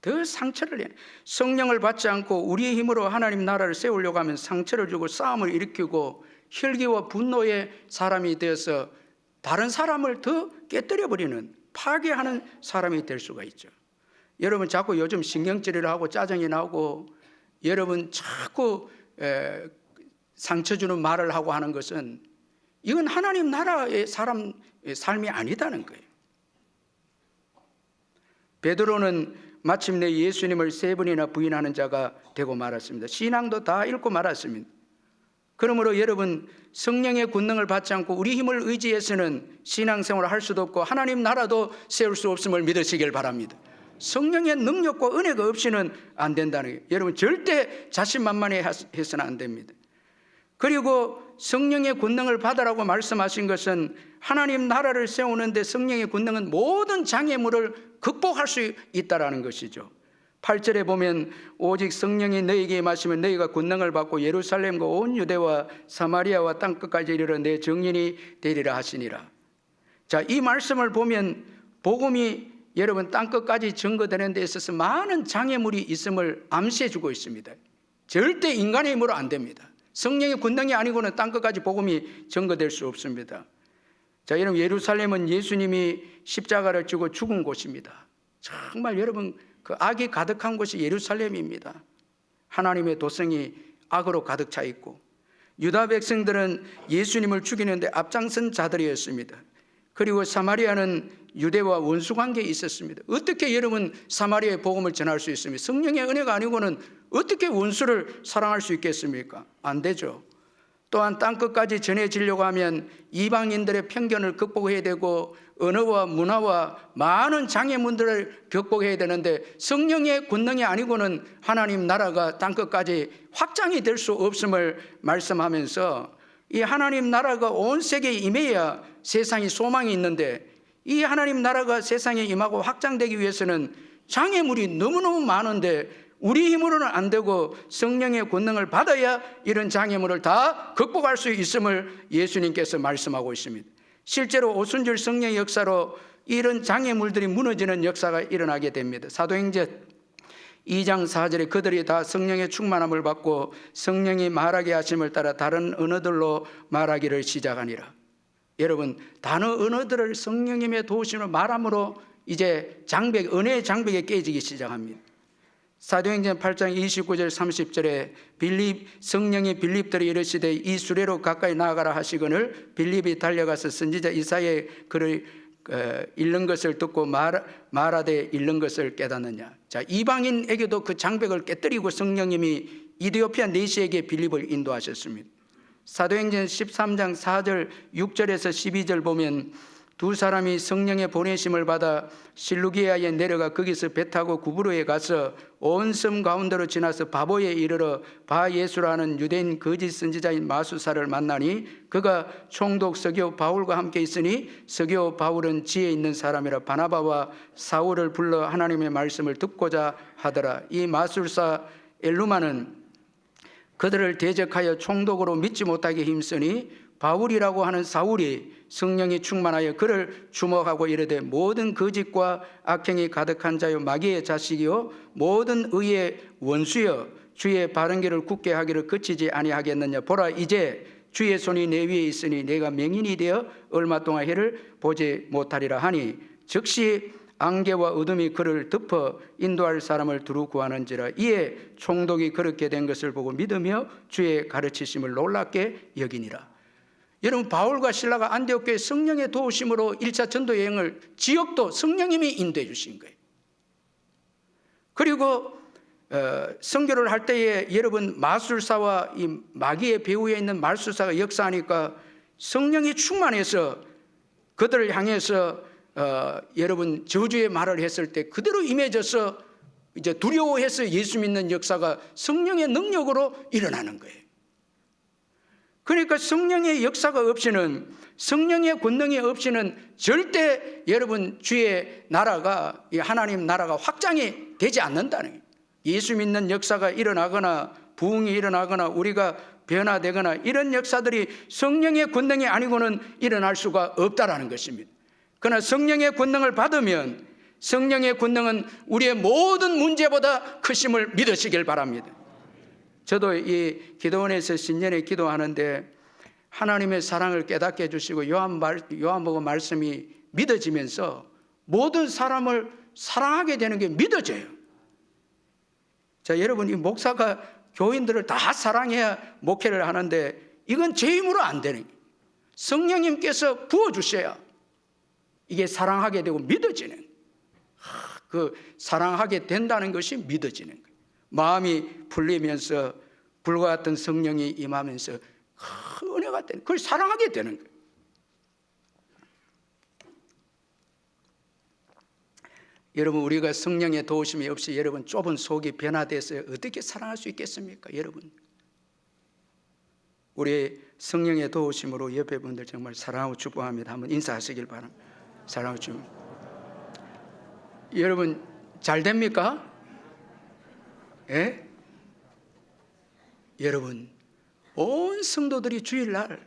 더 상처를 내는, 성령을 받지 않고 우리의 힘으로 하나님 나라를 세우려고 하면 상처를 주고 싸움을 일으키고 혈기와 분노의 사람이 되어서 다른 사람을 더 깨뜨려버리는, 파괴하는 사람이 될 수가 있죠. 여러분 자꾸 요즘 신경질을 하고 짜증이 나고 여러분 자꾸 상처 주는 말을 하고 하는 것은 이건 하나님 나라의 사람의 삶이 아니다는 거예요. 베드로는 마침내 예수님을 3번이나 부인하는 자가 되고 말았습니다. 신앙도 다 잃고 말았습니다. 그러므로 여러분 성령의 권능을 받지 않고 우리 힘을 의지해서는 신앙생활을 할 수도 없고 하나님 나라도 세울 수 없음을 믿으시길 바랍니다. 성령의 능력과 은혜가 없이는 안 된다는 거예요. 여러분 절대 자신만만해 해서는 안 됩니다. 그리고 성령의 권능을 받으라고 말씀하신 것은 하나님 나라를 세우는데 성령의 권능은 모든 장애물을 극복할 수 있다라는 것이죠. 8절에 보면 오직 성령이 너희에게 임하시면 너희가 권능을 받고 예루살렘과 온 유대와 사마리아와 땅끝까지 이르러 내 증인이 되리라 하시니라. 자, 이 말씀을 보면 복음이 여러분 땅끝까지 증거되는 데 있어서 많은 장애물이 있음을 암시해 주고 있습니다. 절대 인간의 힘으로 안 됩니다. 성령의 권능이 아니고는 땅끝까지 복음이 증거될 수 없습니다. 자, 여러분 예루살렘은 예수님이 십자가를 지고 죽은 곳입니다. 정말 여러분 그 악이 가득한 곳이 예루살렘입니다. 하나님의 도성이 악으로 가득 차 있고 유다 백성들은 예수님을 죽이는데 앞장선 자들이었습니다. 그리고 사마리아는 유대와 원수 관계에 있었습니다. 어떻게 여러분 사마리아의 복음을 전할 수 있습니까? 성령의 은혜가 아니고는 어떻게 원수를 사랑할 수 있겠습니까? 안 되죠. 또한 땅끝까지 전해지려고 하면 이방인들의 편견을 극복해야 되고 언어와 문화와 많은 장애물들을 극복해야 되는데 성령의 권능이 아니고는 하나님 나라가 땅끝까지 확장이 될 수 없음을 말씀하면서 이 하나님 나라가 온 세계에 임해야 세상이 소망이 있는데 이 하나님 나라가 세상에 임하고 확장되기 위해서는 장애물이 너무너무 많은데 우리 힘으로는 안 되고 성령의 권능을 받아야 이런 장애물을 다 극복할 수 있음을 예수님께서 말씀하고 있습니다. 실제로 오순절 성령의 역사로 이런 장애물들이 무너지는 역사가 일어나게 됩니다. 사도행전 2장 4절에 그들이 다 성령의 충만함을 받고 성령이 말하게 하심을 따라 다른 언어들로 말하기를 시작하니라. 여러분 단어 언어들을 성령님의 도우심으로 말함으로 이제 장벽, 은혜의 장벽이 깨지기 시작합니다. 사도행전 8장 29절 30절에 성령이 빌립들이 이르시되 이 수레로 가까이 나아가라 하시거늘 빌립이 달려가서 선지자 이사야의 글을 읽는 것을 듣고 말하되 읽는 것을 깨닫느냐. 자, 이방인에게도 그 장벽을 깨뜨리고 성령님이 이디오피아 내시에게 빌립을 인도하셨습니다. 사도행전 13장 4절 6절에서 12절 보면 두 사람이 성령의 보내심을 받아 실루기아에 내려가 거기서 배 타고 구브로에 가서 온 섬 가운데로 지나서 바보에 이르러 바예수라는 유대인 거짓 선지자인 마수사를 만나니 그가 총독 서기오 바울과 함께 있으니 서기오 바울은 지혜 있는 사람이라 바나바와 사울을 불러 하나님의 말씀을 듣고자 하더라. 이 마술사 엘루마는 그들을 대적하여 총독으로 믿지 못하게 힘쓰니 바울이라고 하는 사울이 성령이 충만하여 그를 주목하고 이르되 모든 거짓과 악행이 가득한 자요 마귀의 자식이요 모든 의의 원수여 주의 바른 길을 굳게 하기를 그치지 아니하겠느냐. 보라 이제 주의 손이 내 위에 있으니 내가 맹인이 되어 얼마 동안 해를 보지 못하리라 하니 즉시 안개와 어둠이 그를 덮어 인도할 사람을 두루 구하는지라. 이에 총독이 그렇게 된 것을 보고 믿으며 주의 가르치심을 놀랍게 여기니라. 여러분, 바울과 실라가 안디옥교회 성령의 도우심으로 1차 전도 여행을 지역도 성령님이 인도해 주신 거예요. 그리고 선교를 할 때에 여러분 마술사와 이 마귀의 배후에 있는 마술사가 역사하니까 성령이 충만해서 그들을 향해서 여러분 저주의 말을 했을 때 그대로 임해져서 이제 두려워해서 예수 믿는 역사가 성령의 능력으로 일어나는 거예요. 그러니까 성령의 역사가 없이는, 성령의 권능이 없이는 절대 여러분 주의 나라가, 하나님 나라가 확장이 되지 않는다는 거예요. 예수 믿는 역사가 일어나거나 부흥이 일어나거나 우리가 변화되거나 이런 역사들이 성령의 권능이 아니고는 일어날 수가 없다라는 것입니다. 그러나 성령의 권능을 받으면 성령의 권능은 우리의 모든 문제보다 크심을 믿으시길 바랍니다. 저도 이 기도원에서 신년에 기도하는데 하나님의 사랑을 깨닫게 해주시고 요한복음 말씀이 믿어지면서 모든 사람을 사랑하게 되는 게 믿어져요. 자, 여러분, 이 목사가 교인들을 다 사랑해야 목회를 하는데 이건 제 힘으로 안 되는 거예요. 성령님께서 부어주셔야 이게 사랑하게 되고 믿어지는, 그 사랑하게 된다는 것이 믿어지는 거예요. 마음이 풀리면서 불과 같은 성령이 임하면서 은혜가 되는, 그걸 사랑하게 되는 거예요. 여러분, 우리가 성령의 도우심이 없이 여러분 좁은 속이 변화돼서 어떻게 사랑할 수 있겠습니까? 여러분, 우리 성령의 도우심으로 옆에 분들 정말 사랑하고 축복합니다. 한번 인사하시길 바랍니다. 사랑하고 축복. 여러분 잘 됩니까? 예? 여러분, 온 성도들이 주일날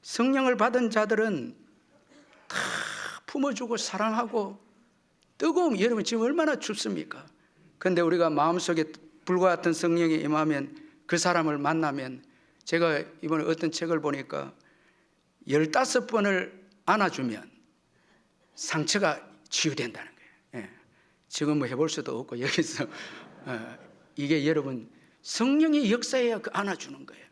성령을 받은 자들은 다 품어주고 사랑하고 뜨거움, 여러분 지금 얼마나 춥습니까? 그런데 우리가 마음속에 불과 같은 성령이 임하면 그 사람을 만나면, 제가 이번에 어떤 책을 보니까 15번을 안아주면 상처가 치유된다는 거예요. 예. 지금 뭐 해볼 수도 없고 여기서 이게 여러분 성령의 역사해야 그 안아주는 거예요.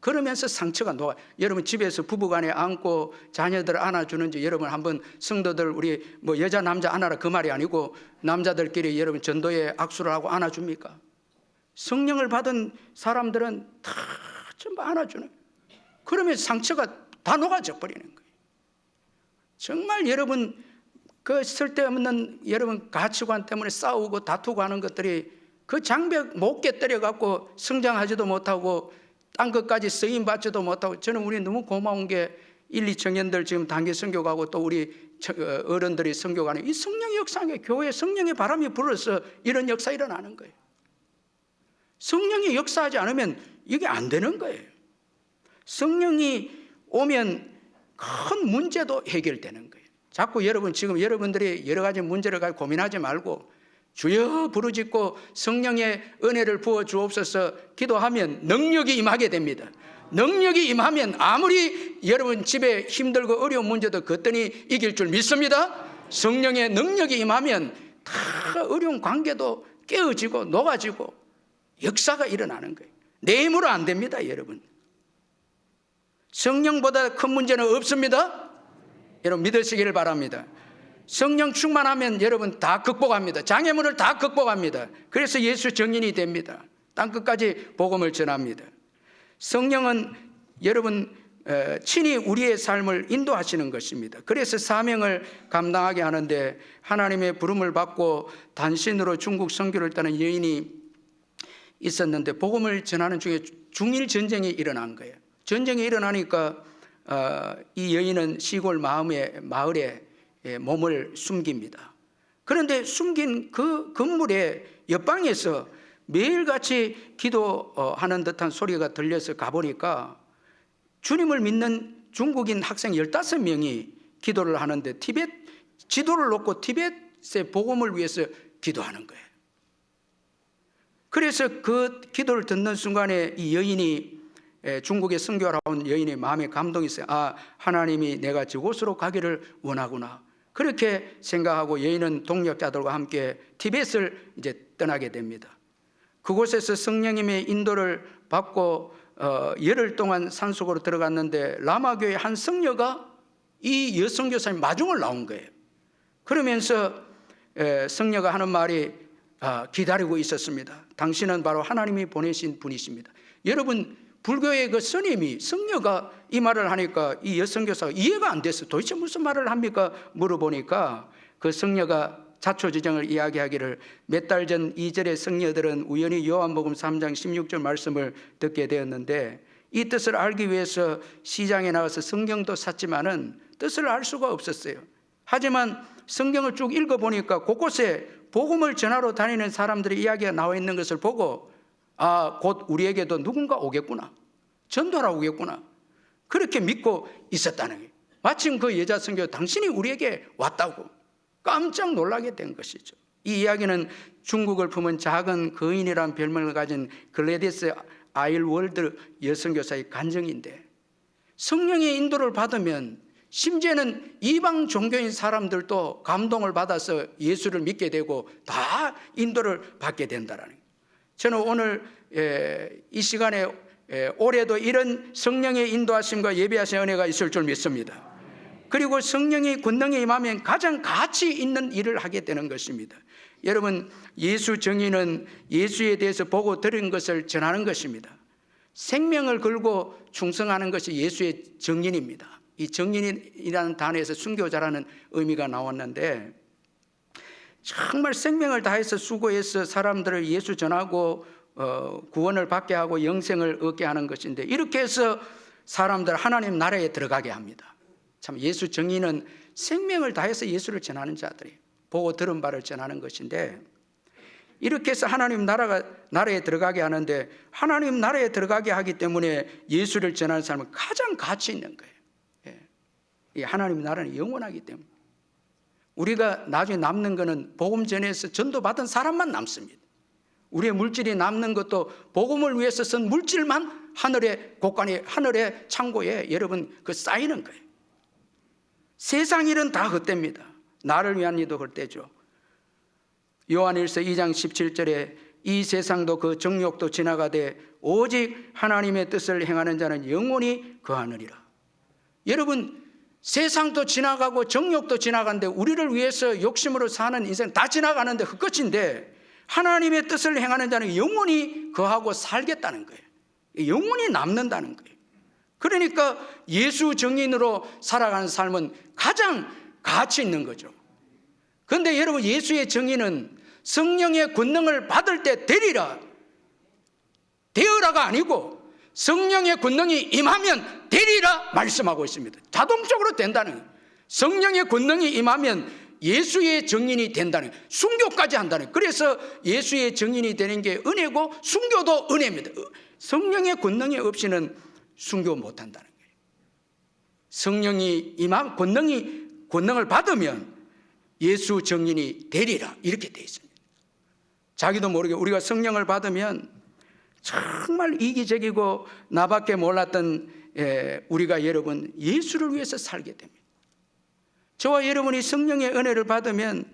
그러면서 상처가 녹아요. 여러분 집에서 부부간에 안고 자녀들 안아주는지, 여러분 한번 성도들 우리 뭐 여자 남자 안아라 그 말이 아니고 남자들끼리 여러분 전도에 악수를 하고 안아줍니까? 성령을 받은 사람들은 다 전부 안아주는 거예요. 그러면 상처가 다 녹아져 버리는 거예요. 정말 여러분 그 쓸데없는 여러분 가치관 때문에 싸우고 다투고 하는 것들이 그 장벽 못 깨뜨려 갖고 성장하지도 못하고 딴 것까지 쓰임 받지도 못하고, 저는 우리 너무 고마운 게 1, 2청년들 지금 단기 선교 가고 또 우리 어른들이 선교 가는 이 성령의 역사에 교회에 성령의 바람이 불어서 이런 역사 일어나는 거예요. 성령이 역사하지 않으면 이게 안 되는 거예요. 성령이 오면 큰 문제도 해결되는 거예요. 자꾸 여러분 지금 여러분들이 여러 가지 문제를 가지고 고민하지 말고 주여 부르짖고 성령의 은혜를 부어 주옵소서 기도하면 능력이 임하게 됩니다. 능력이 임하면 아무리 여러분 집에 힘들고 어려운 문제도 거뜬히 이길 줄 믿습니다. 성령의 능력이 임하면 다 어려운 관계도 깨어지고 녹아지고 역사가 일어나는 거예요. 내 힘으로 안 됩니다, 여러분. 성령보다 큰 문제는 없습니다. 여러분 믿으시기를 바랍니다. 성령 충만하면 여러분 다 극복합니다. 장애물을 다 극복합니다. 그래서 예수 증인이 됩니다. 땅끝까지 복음을 전합니다. 성령은 여러분 친히 우리의 삶을 인도하시는 것입니다. 그래서 사명을 감당하게 하는데 하나님의 부름을 받고 단신으로 중국 선교를 떠난 여인이 있었는데 복음을 전하는 중에 중일 전쟁이 일어난 거예요. 전쟁이 일어나니까 이 여인은 시골 마을에 몸을 숨깁니다. 그런데 숨긴 그 건물의 옆방에서 매일같이 기도하는 듯한 소리가 들려서 가보니까 주님을 믿는 중국인 학생 15명이 기도를 하는데 지도를 놓고 티벳의 복음을 위해서 기도하는 거예요. 그래서 그 기도를 듣는 순간에 이 여인이 중국에 선교하러 온 여인의 마음에 감동이 있어요. 하나님이 내가 저곳으로 가기를 원하구나. 그렇게 생각하고 여인은 동역자들과 함께 티벳을 이제 떠나게 됩니다. 그곳에서 성령님의 인도를 받고 열흘 동안 산속으로 들어갔는데 라마교의 한 성녀가 이 여선교사님 마중을 나온 거예요. 그러면서 성녀가 하는 말이 기다리고 있었습니다. 당신은 바로 하나님이 보내신 분이십니다. 여러분 불교의 그 스님이 성녀가 이 말을 하니까 이 여선교사가 이해가 안 됐어요. 도대체 무슨 말을 합니까? 물어보니까 그 성녀가 자초지정을 이야기하기를 몇 달 전 2절의 성녀들은 우연히 요한복음 3장 16절 말씀을 듣게 되었는데 이 뜻을 알기 위해서 시장에 나가서 성경도 샀지만은 뜻을 알 수가 없었어요. 하지만 성경을 쭉 읽어보니까 곳곳에 복음을 전하러 다니는 사람들의 이야기가 나와 있는 것을 보고 곧 우리에게도 누군가 오겠구나. 전도하러 오겠구나. 그렇게 믿고 있었다는 거예요. 마침 그 여자 선교 당신이 우리에게 왔다고 깜짝 놀라게 된 것이죠. 이 이야기는 중국을 품은 작은 거인이라는 별명을 가진 글래디스 아일월드 여선교사의 간증인데 성령의 인도를 받으면 심지어는 이방 종교인 사람들도 감동을 받아서 예수를 믿게 되고 다 인도를 받게 된다는 거예요. 저는 오늘 이 시간에 올해도 이런 성령의 인도하심과 예배하신 은혜가 있을 줄 믿습니다. 그리고 성령의 권능이 임하면 가장 가치 있는 일을 하게 되는 것입니다. 여러분 예수 정의는 예수에 대해서 보고 들은 것을 전하는 것입니다. 생명을 걸고 충성하는 것이 예수의 정인입니다. 이 정인이라는 단어에서 순교자라는 의미가 나왔는데 정말 생명을 다해서 수고해서 사람들을 예수 전하고 구원을 받게 하고 영생을 얻게 하는 것인데 이렇게 해서 사람들 하나님 나라에 들어가게 합니다. 참 예수 정의는 생명을 다해서 예수를 전하는 자들이 보고 들은 바를 전하는 것인데 이렇게 해서 하나님 나라에 들어가게 하는데 하나님 나라에 들어가게 하기 때문에 예수를 전하는 사람은 가장 가치 있는 거예요. 이 하나님 나라는 영원하기 때문에 우리가 나중에 남는 것은 복음 전해서 전도받은 사람만 남습니다. 우리의 물질이 남는 것도 복음을 위해서 쓴 물질만 하늘의 곳간에 하늘의 창고에 여러분 그 쌓이는 거예요. 세상 일은 다 헛됩니다. 나를 위한 일도 헛되죠. 요한일서 2장 17절에 이 세상도 그 정욕도 지나가되 오직 하나님의 뜻을 행하는 자는 영원히 거하느니라. 여러분 세상도 지나가고 정욕도 지나가는데 우리를 위해서 욕심으로 사는 인생 다 지나가는데 헛것인데 하나님의 뜻을 행하는 자는 영원히 거하고 살겠다는 거예요. 영원히 남는다는 거예요. 그러니까 예수 정인으로 살아가는 삶은 가장 가치 있는 거죠. 그런데 여러분 예수의 정의는 성령의 권능을 받을 때 되리라 되어라가 아니고 성령의 권능이 임하면 되리라 말씀하고 있습니다. 자동적으로 된다는 거예요. 성령의 권능이 임하면 예수의 정인이 된다는 거예요. 순교까지 한다는 거예요. 그래서 예수의 정인이 되는 게 은혜고 순교도 은혜입니다. 성령의 권능이 없이는 순교 못한다는 거예요. 성령이 임하면 권능을 받으면 예수 정인이 되리라 이렇게 되어 있습니다. 자기도 모르게 우리가 성령을 받으면 정말 이기적이고 나밖에 몰랐던 우리가 여러분 예수를 위해서 살게 됩니다. 저와 여러분이 성령의 은혜를 받으면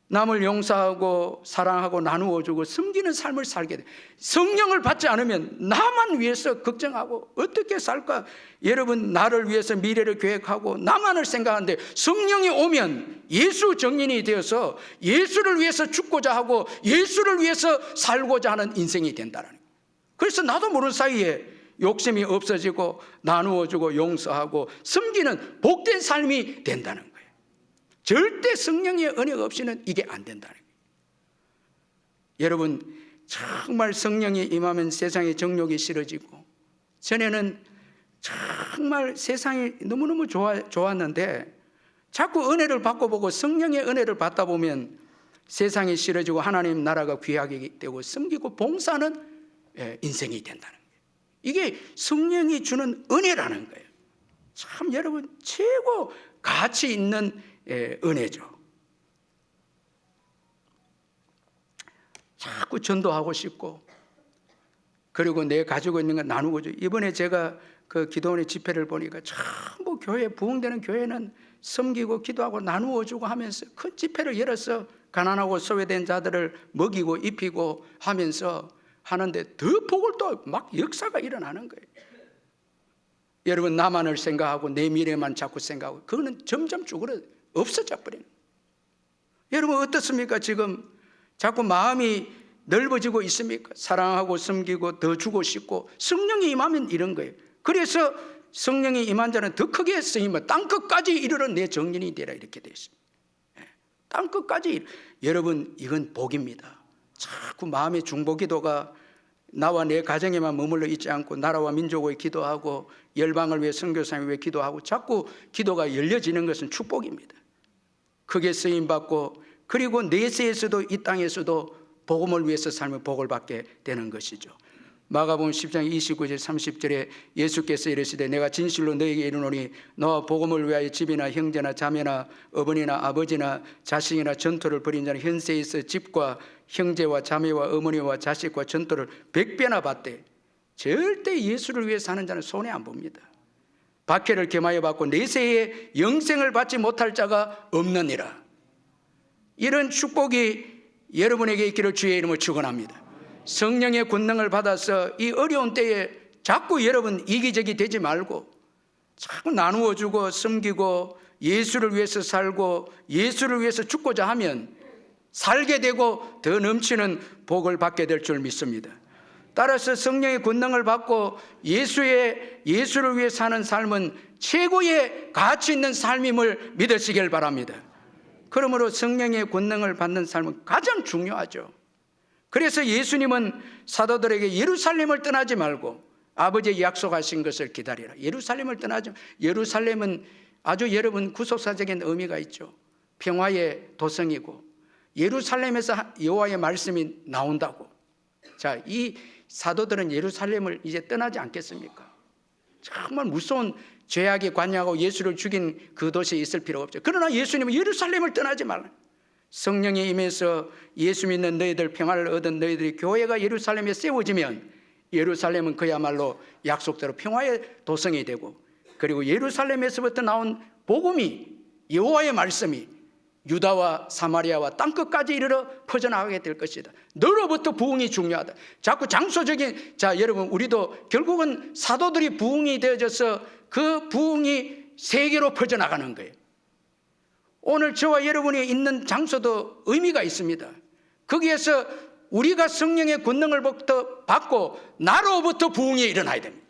남을 용서하고 사랑하고 나누어주고 섬기는 삶을 살게 돼. 성령을 받지 않으면 나만 위해서 걱정하고 어떻게 살까? 여러분, 나를 위해서 미래를 계획하고 나만을 생각하는데, 성령이 오면 예수 정인이 되어서 예수를 위해서 죽고자 하고 예수를 위해서 살고자 하는 인생이 된다는 거예요. 그래서 나도 모르는 사이에 욕심이 없어지고 나누어주고 용서하고 섬기는 복된 삶이 된다는 거예요. 절대 성령의 은혜가 없이는 이게 안 된다는 거예요. 여러분, 정말 성령이 임하면 세상의 정욕이 싫어지고, 전에는 정말 세상이 너무너무 좋았는데 자꾸 은혜를 받고 보고 성령의 은혜를 받다 보면 세상이 싫어지고 하나님 나라가 귀하게 되고 섬기고 봉사하는 인생이 된다는 거예요. 이게 성령이 주는 은혜라는 거예요. 참 여러분, 최고 가치 있는 은혜죠. 자꾸 전도하고 싶고, 그리고 내 가지고 있는 거 나누고 줘. 이번에 제가 그 기도원의 집회를 보니까 전부 교회, 부흥되는 교회는 섬기고 기도하고 나누어 주고 하면서 큰 집회를 열어서 가난하고 소외된 자들을 먹이고 입히고 하면서 하는데 더 복을 또 막 역사가 일어나는 거예요. 여러분, 나만을 생각하고 내 미래만 자꾸 생각하고 그거는 점점 없어져 버리는 거예요. 여러분, 어떻습니까? 지금 자꾸 마음이 넓어지고 있습니까? 사랑하고 섬기고 더 주고 싶고, 성령이 임하면 이런 거예요. 그래서 성령이 임한 자는 더 크게 쓰이면 땅끝까지 이르러 내 정인이 되라, 이렇게 되어 있습니다. 땅끝까지. 여러분, 이건 복입니다. 자꾸 마음의 중보기도가 나와 내 가정에만 머물러 있지 않고 나라와 민족을 기도하고 열방을 위해 선교사를 위해 기도하고 자꾸 기도가 열려지는 것은 축복입니다. 크게 쓰임받고, 그리고 내세에서도 이 땅에서도 복음을 위해서 살면 복을 받게 되는 것이죠. 마가복음 10장 29절 30절에 예수께서 이르시되 내가 진실로 너에게 이르노니 너와 복음을 위하여 집이나 형제나 자매나 어머니나 아버지나 자식이나 전토를 벌인 자는 현세에서 집과 형제와 자매와 어머니와 자식과 전토를 100배나 받되 절대 예수를 위해 사는 자는 손해 안 봅니다. 박해를 겸하여 받고 내세에 영생을 받지 못할 자가 없느니라. 이런 축복이 여러분에게 있기를 주의 이름으로 축원합니다. 성령의 권능을 받아서 이 어려운 때에 자꾸 여러분 이기적이 되지 말고 자꾸 나누어 주고 섬기고 예수를 위해서 살고 예수를 위해서 죽고자 하면 살게 되고 더 넘치는 복을 받게 될 줄 믿습니다. 따라서 성령의 권능을 받고 예수를 위해 사는 삶은 최고의 가치 있는 삶임을 믿으시길 바랍니다. 그러므로 성령의 권능을 받는 삶은 가장 중요하죠. 그래서 예수님은 사도들에게 예루살렘을 떠나지 말고 아버지의 약속하신 것을 기다리라. 예루살렘을 떠나지 말고. 예루살렘은 아주 여러분 구속사적인 의미가 있죠. 평화의 도성이고 예루살렘에서 여호와의 말씀이 나온다고. 자, 이 사도들은 예루살렘을 이제 떠나지 않겠습니까? 정말 무서운 죄악이 관여하고 예수를 죽인 그 도시에 있을 필요가 없죠. 그러나 예수님은 예루살렘을 떠나지 말라. 성령이 임해서 예수 믿는 너희들, 평화를 얻은 너희들이 교회가 예루살렘에 세워지면 예루살렘은 그야말로 약속대로 평화의 도성이 되고, 그리고 예루살렘에서부터 나온 복음이, 여호와의 말씀이 유다와 사마리아와 땅끝까지 이르러 퍼져나가게 될 것이다. 너로부터 부흥이 중요하다. 자꾸 장소적인, 자 여러분, 우리도 결국은 사도들이 부흥이 되어져서 그 부흥이 세계로 퍼져나가는 거예요. 오늘 저와 여러분이 있는 장소도 의미가 있습니다. 거기에서 우리가 성령의 권능을 받고 나로부터 부흥이 일어나야 됩니다.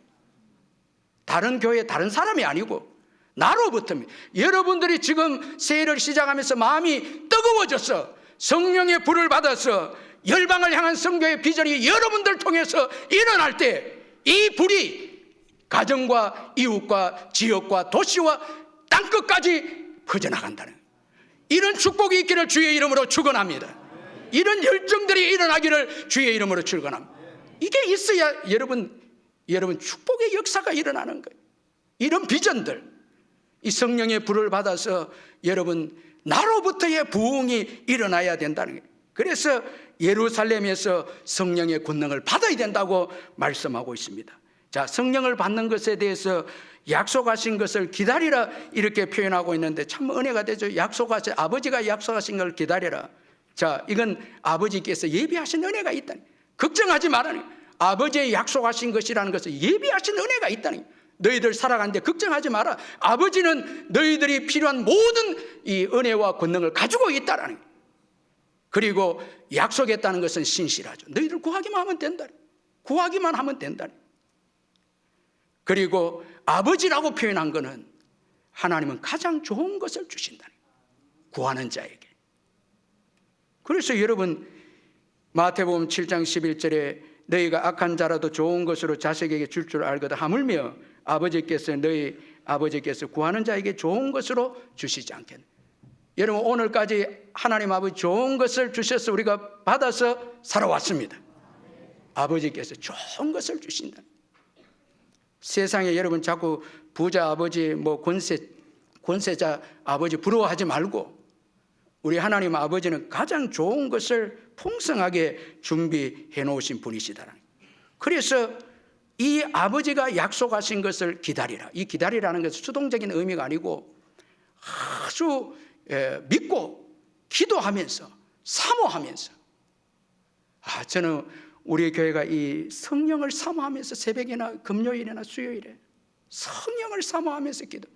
다른 교회, 다른 사람이 아니고 나로부터입니다. 여러분들이 지금 새해를 시작하면서 마음이 뜨거워져서 성령의 불을 받아서 열방을 향한 선교의 비전이 여러분들 통해서 일어날 때 이 불이 가정과 이웃과 지역과 도시와 땅끝까지 퍼져나간다는, 이런 축복이 있기를 주의 이름으로 축원합니다. 이런 열정들이 일어나기를 주의 이름으로 축원합니다. 이게 있어야 여러분 축복의 역사가 일어나는 거예요. 이런 비전들, 이 성령의 불을 받아서 여러분 나로부터의 부흥이 일어나야 된다는 거예요. 그래서 예루살렘에서 성령의 권능을 받아야 된다고 말씀하고 있습니다. 자, 성령을 받는 것에 대해서 약속하신 것을 기다리라 이렇게 표현하고 있는데 참 은혜가 되죠. 아버지가 약속하신 걸 기다리라. 자, 이건 아버지께서 예비하신 은혜가 있다니. 걱정하지 말라니. 아버지의 약속하신 것이라는 것은 예비하신 은혜가 있다니. 너희들 살아가는데 걱정하지 마라. 아버지는 너희들이 필요한 모든 이 은혜와 권능을 가지고 있다라는. 그리고 약속했다는 것은 신실하죠. 너희들 구하기만 하면 된다. 구하기만 하면 된다. 그리고 아버지라고 표현한 것은 하나님은 가장 좋은 것을 주신다. 구하는 자에게. 그래서 여러분 마태복음 7장 11절에 너희가 악한 자라도 좋은 것으로 자식에게 줄 줄 알거든 하물며 너희 아버지께서 구하는 자에게 좋은 것으로 주시지 않겠나. 여러분 오늘까지 하나님 아버지 좋은 것을 주셔서 우리가 받아서 살아왔습니다. 아버지께서 좋은 것을 주신다. 세상에 여러분 자꾸 부자 아버지 권세자 아버지 부러워하지 말고 우리 하나님 아버지는 가장 좋은 것을 풍성하게 준비해 놓으신 분이시다. 그래서 이 아버지가 약속하신 것을 기다리라. 이 기다리라는 것은 수동적인 의미가 아니고 아주 믿고 기도하면서 사모하면서 저는 우리 교회가 이 성령을 사모하면서 새벽이나 금요일이나 수요일에 성령을 사모하면서 기도.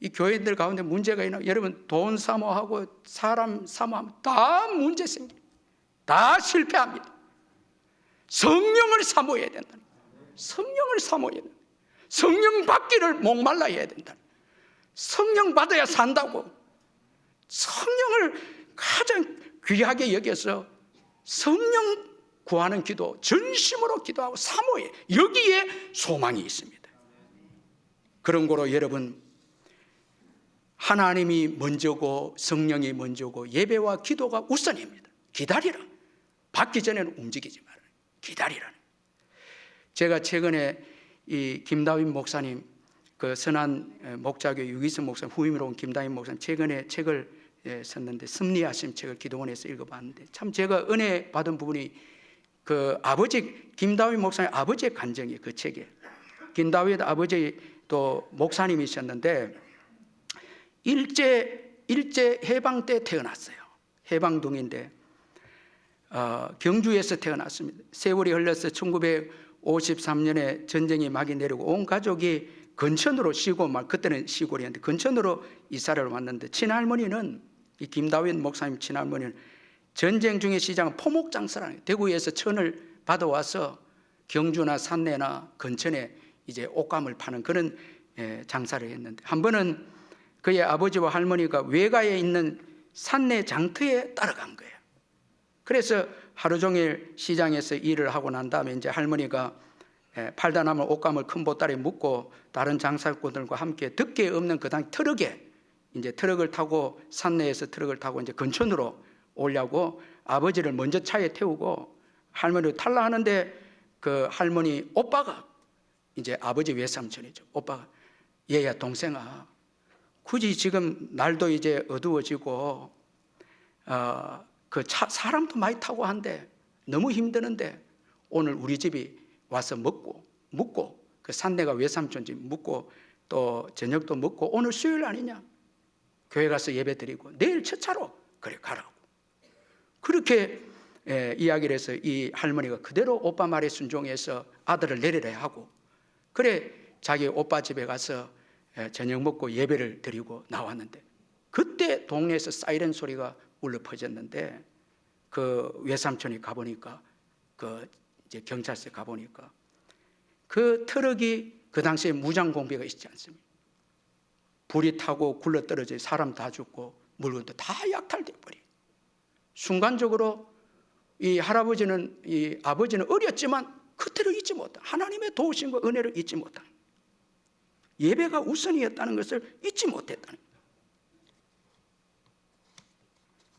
이 교회들 가운데 문제가 있나? 여러분 돈 사모하고 사람 사모하면 다 문제 생깁니다. 다 실패합니다. 성령을 사모해야 된다. 성령을 사모해야 된다. 성령 받기를 목말라 해야 된다. 성령 받아야 산다고. 성령을 가장 귀하게 여겨서 성령 구하는 기도, 전심으로 기도하고 사모해. 여기에 소망이 있습니다. 그런 거로 여러분 하나님이 먼저고 성령이 먼저고 예배와 기도가 우선입니다. 기다리라. 받기 전에는 움직이지 마라. 기다리라. 제가 최근에 이 김다윈 목사님, 그 선한 목자교 유기성 목사님 후임으로 온 김다윈 목사님 최근에 책을 썼는데 섭리하심 책을 기도원에서 읽어봤는데 참 제가 은혜 받은 부분이 그 아버지 김다윈 목사님 아버지의 간증이에요. 그 책에 김다윈 아버지 또 목사님이셨는데 일제 해방 때 태어났어요. 해방동인데 경주에서 태어났습니다. 세월이 흘러서 1953년에 전쟁이 막이 내리고 온 가족이 건천으로 시골, 그때는 시골이었는데 건천으로 이사를 왔는데 친할머니는 이 김다윈 목사님 친할머니는 전쟁 중에 시작한 포목 장사라는 대구에서 천을 받아와서 경주나 산내나 건천에 이제 옷감을 파는 그런 장사를 했는데 한 번은 그의 아버지와 할머니가 외가에 있는 산내 장터에 따라간 거예요. 그래서 하루 종일 시장에서 일을 하고 난 다음에 이제 할머니가 팔다 남은 옷감을 큰 보따리에 묶고 다른 장사꾼들과 함께 덮개 없는 그 당시 트럭에 이제 트럭을 타고 산내에서 트럭을 타고 이제 건천으로 오려고 아버지를 먼저 차에 태우고 할머니를 탈라 하는데 그 할머니 오빠가 이제 아버지 외삼촌이죠. 오빠가 얘야 동생아 굳이 지금 날도 이제 어두워지고 그 차 사람도 많이 타고 한데 너무 힘드는데 오늘 우리 집이 와서 묵고 그 산내가 외삼촌 집 묵고 또 저녁도 먹고 오늘 수요일 아니냐 교회 가서 예배 드리고 내일 첫 차로 그래 가라고 그렇게 이야기를 해서 이 할머니가 그대로 오빠 말에 순종해서 아들을 내리려 하고 그래 자기 오빠 집에 가서 저녁 먹고 예배를 드리고 나왔는데 그때 동네에서 사이렌 소리가 울려 퍼졌는데 그 외삼촌이 가보니까 그 이제 경찰서에 가보니까 그 트럭이 그 당시에 무장 공비가 있지 않습니까? 불이 타고 굴러 떨어져 사람 다 죽고 물건도 다 약탈돼 버리. 순간적으로 이 할아버지는 이 아버지는 어렸지만 그때를 잊지 못한 하나님의 도우심과 은혜를 잊지 못한 예배가 우선이었다는 것을 잊지 못했다는 거예요.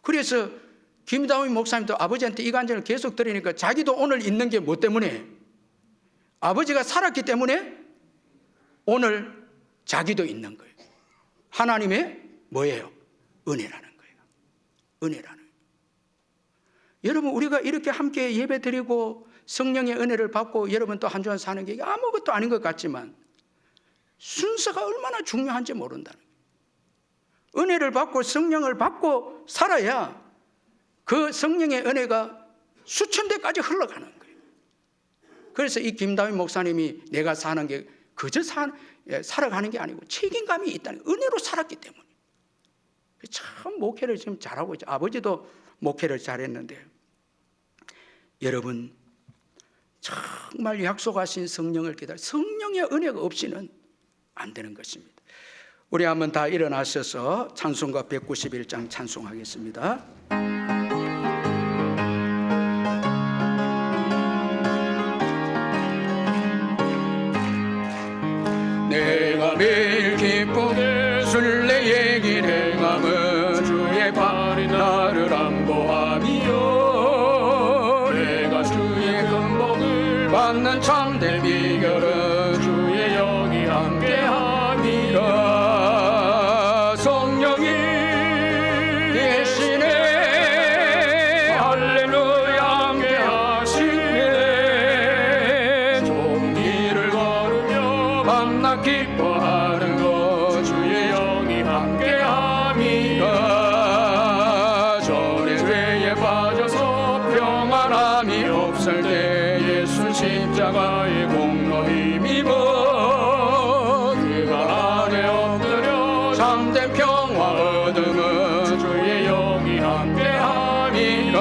그래서 김다윈 목사님도 아버지한테 이 간증을 계속 들으니까 자기도 오늘 있는 게 뭐 때문에 아버지가 살았기 때문에 오늘 자기도 있는 거예요. 하나님의 뭐예요? 은혜라는 거예요. 은혜라는 거예요. 여러분 우리가 이렇게 함께 예배 드리고 성령의 은혜를 받고 여러분 또 한 주간 사는 게 아무것도 아닌 것 같지만 순서가 얼마나 중요한지 모른다는 거예요. 은혜를 받고 성령을 받고 살아야 그 성령의 은혜가 수천 대까지 흘러가는 거예요. 그래서 이 김다윗 목사님이 내가 사는 게 그저 살아가는 게 아니고 책임감이 있다는 은혜로 살았기 때문에 참 목회를 지금 잘하고 있죠. 아버지도 목회를 잘했는데 여러분 정말 약속하신 성령을 기다려 성령의 은혜가 없이는 안 되는 것입니다. 우리 한번 다 일어나셔서 찬송가 191장 찬송하겠습니다. 내가 매일 기쁘게 순례의 길 행함은 주의 발이 나를 안보함이요 내가 주의 근복을 받는 참된 비결은 주의 영이 함께함이라 성령이 계시네 할렐루야 함께하시네 좋은 길을 걸으며 밤낮 기뻐하는 것 주의 영이 함께함이라 전에 죄에 빠져서 평안함이 없을 때 예수 십자가의 공로 힘입어 그가 안에 엎드려 참된 평화 얻음은 주의 영이 함께함이라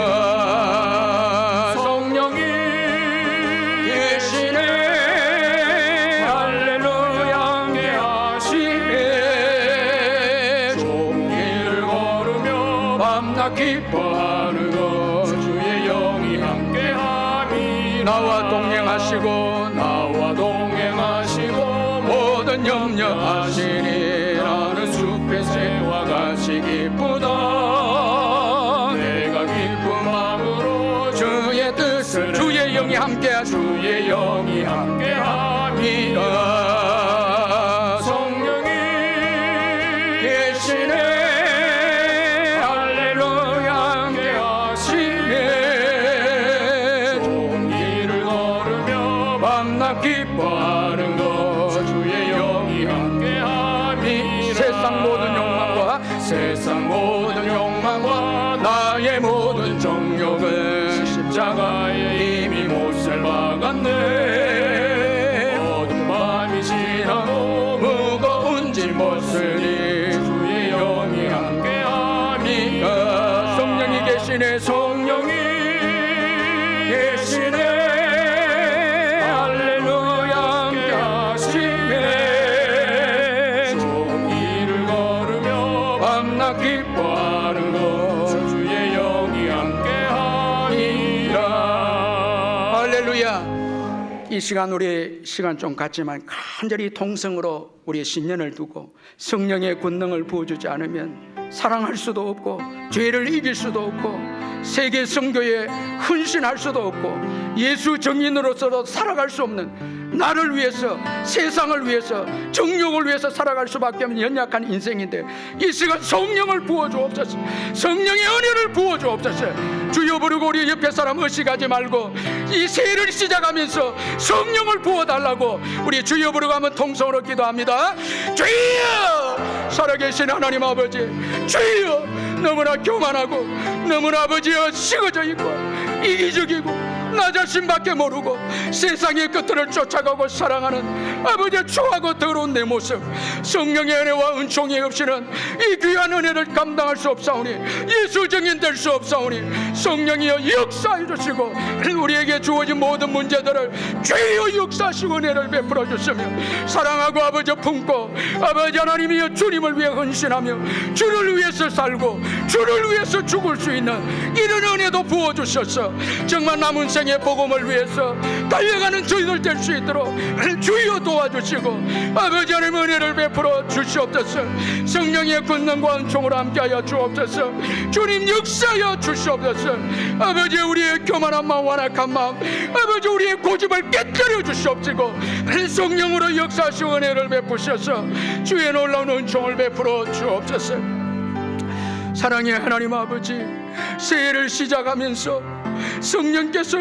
성령이 계시네 할렐루야 함께하시네 좋은 길을 걸으며 밤낮 기뻐하는 것 주의 영이 함께함이라 나와 동행하시고 모든 염려하시니 나는 숲의 새와 같이 기쁘다 내가 기쁜 마음으로 주의 뜻을 주의 영이 함께함이라 성령이 계시네 할렐루야 함께하시네 좋은 길을 걸으며 밤낮 기뻐하는 것 주의 영이 함께함이라 세상 모든 욕망과 나의 모든 정욕은 십자가에 이미 못살 박았네 모든 밤이 지나도 무거운 짐벗으니 주의 영이 함께함이라 성령이 계시네 성령이 계시네 할렐루야 함께하시네 좋은 길을 걸으며 밤낮 기뻐하는 것 주의 영이 함께하니라 할렐루야. 이 시간 우리 시간 좀 같지만 간절히 통성으로 우리의 신년을 두고 성령의 권능을 부어주지 않으면 사랑할 수도 없고 죄를 이길 수도 없고 세계 선교에 헌신할 수도 없고 예수 증인으로서 살아갈 수 없는 나를 위해서 세상을 위해서 정욕을 위해서 살아갈 수밖에 없는 연약한 인생인데 이 시간 성령을 부어주옵소서 성령의 은혜를 부어주옵소서 주여 부르고 우리 옆에 사람 의식하지 말고 이 새해를 시작하면서 성령을 부어달라고 우리 주여 부르고 한번 통성으로 기도합니다. 주여 살아계신 하나님 아버지 주여 너무나 교만하고 너무나 아버지여 식어져 있고 이기적이고 나 자신밖에 모르고 세상의 것들을 쫓아가고 사랑하는 아버지의 추하고 더러운 내 모습 성령의 은혜와 은총이 없이는 이 귀한 은혜를 감당할 수 없사오니 예수 증인 될 수 없사오니 성령이여 역사해 주시고 우리에게 주어진 모든 문제들을 주여 역사하시고 은혜를 베풀어 주시며 사랑하고 아버지 품고 아버지 하나님이여 주님을 위해 헌신하며 주를 위해서 살고 주를 위해서 죽을 수 있는 이런 은혜도 부어주셔서 정말 남은 생의 복음을 위해서 달려가는 저희들 될 수 있도록 주여 도와주시고 아버지 하나님 은혜를 베풀어 주시옵소서 성령의 권능과 은총으로 함께하여 주옵소서 주님 역사하여 주시옵소서 아버지 우리의 교만한 마음 완악한 마음 아버지 우리의 고집을 깨뜨려 주시옵시고 성령으로 역사하시고 은혜를 베푸셔서 주의 놀라운 은총을 베풀어 주옵소서 사랑의 하나님 아버지 새해를 시작하면서 성령께서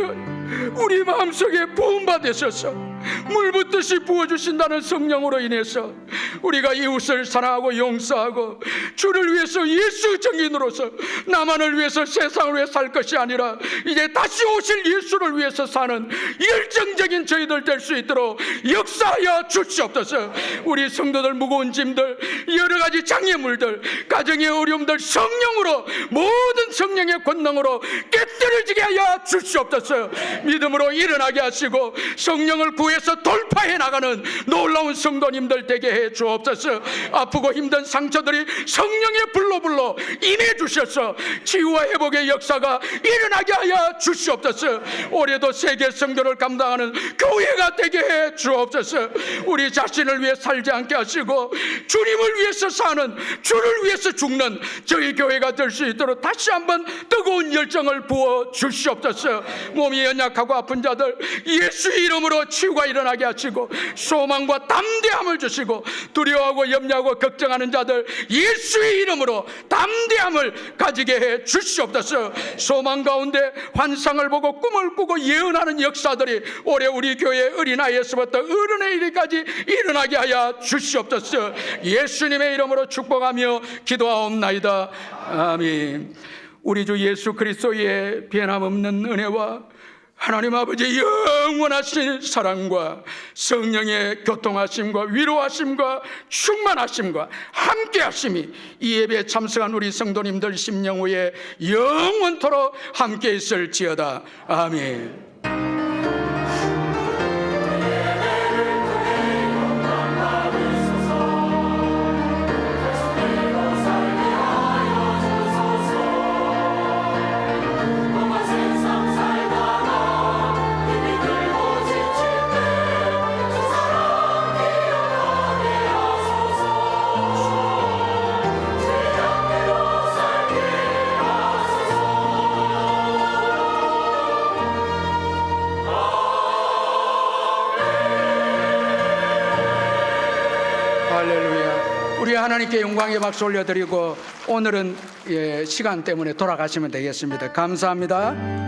우리 마음속에 부음받으셔서 물 붓듯이 부어주신다는 성령으로 인해서 우리가 이웃을 사랑하고 용서하고 주를 위해서 예수 증인으로서 나만을 위해서 세상을 위해 살 것이 아니라 이제 다시 오실 예수를 위해서 사는 열정적인 저희들 될 수 있도록 역사하여 주시옵소서. 우리 성도들 무거운 짐들, 여러 가지 장애물들, 가정의 어려움들 성령으로, 모든 성령의 권능으로 깨뜨려지게 하여 주시옵소서. 믿음으로 일어나게 하시고 성령을 구해서 돌파해 나가는 놀라운 성도님들 되게 해 주옵소서. 아프고 힘든 상처들이 성령의 불로 임해 주셔서 치유와 회복의 역사가 일어나게 하여 주시옵소서. 올해도 세계 선교를 감당하는 교회가 되게 해 주옵소서. 우리 자신을 위해 살지 않게 하시고 주님을 위해서 사는, 주를 위해서 죽는 저희 교회가 될 수 있도록 다시 한번 뜨거운 열정을 부어 주시옵소서. 몸이 연약하고 아픈 자들 예수의 이름으로 치유가 일어나게 하시고 소망과 담대함을 주시고 두려워하고 염려하고 걱정하는 자들 예수의 이름으로 담대함을 가지게 해 주시옵소서. 소망 가운데 환상을 보고 꿈을 꾸고 예언하는 역사들이 올해 우리 교회 어린아이에서부터 어른의 일까지 일어나게 하여 주시옵소서. 예수님의 이름으로 축복하며 기도하옵나이다. 아멘. 우리 주 예수 그리스도의 변함없는 은혜와 하나님 아버지의 영원하신 사랑과 성령의 교통하심과 위로하심과 충만하심과 함께하심이 이 예배에 참석한 우리 성도님들 심령 후에 영원토록 함께 있을지어다. 아멘. 할렐루야. 우리 하나님께 영광의 박수 올려드리고 오늘은 시간 때문에 돌아가시면 되겠습니다. 감사합니다.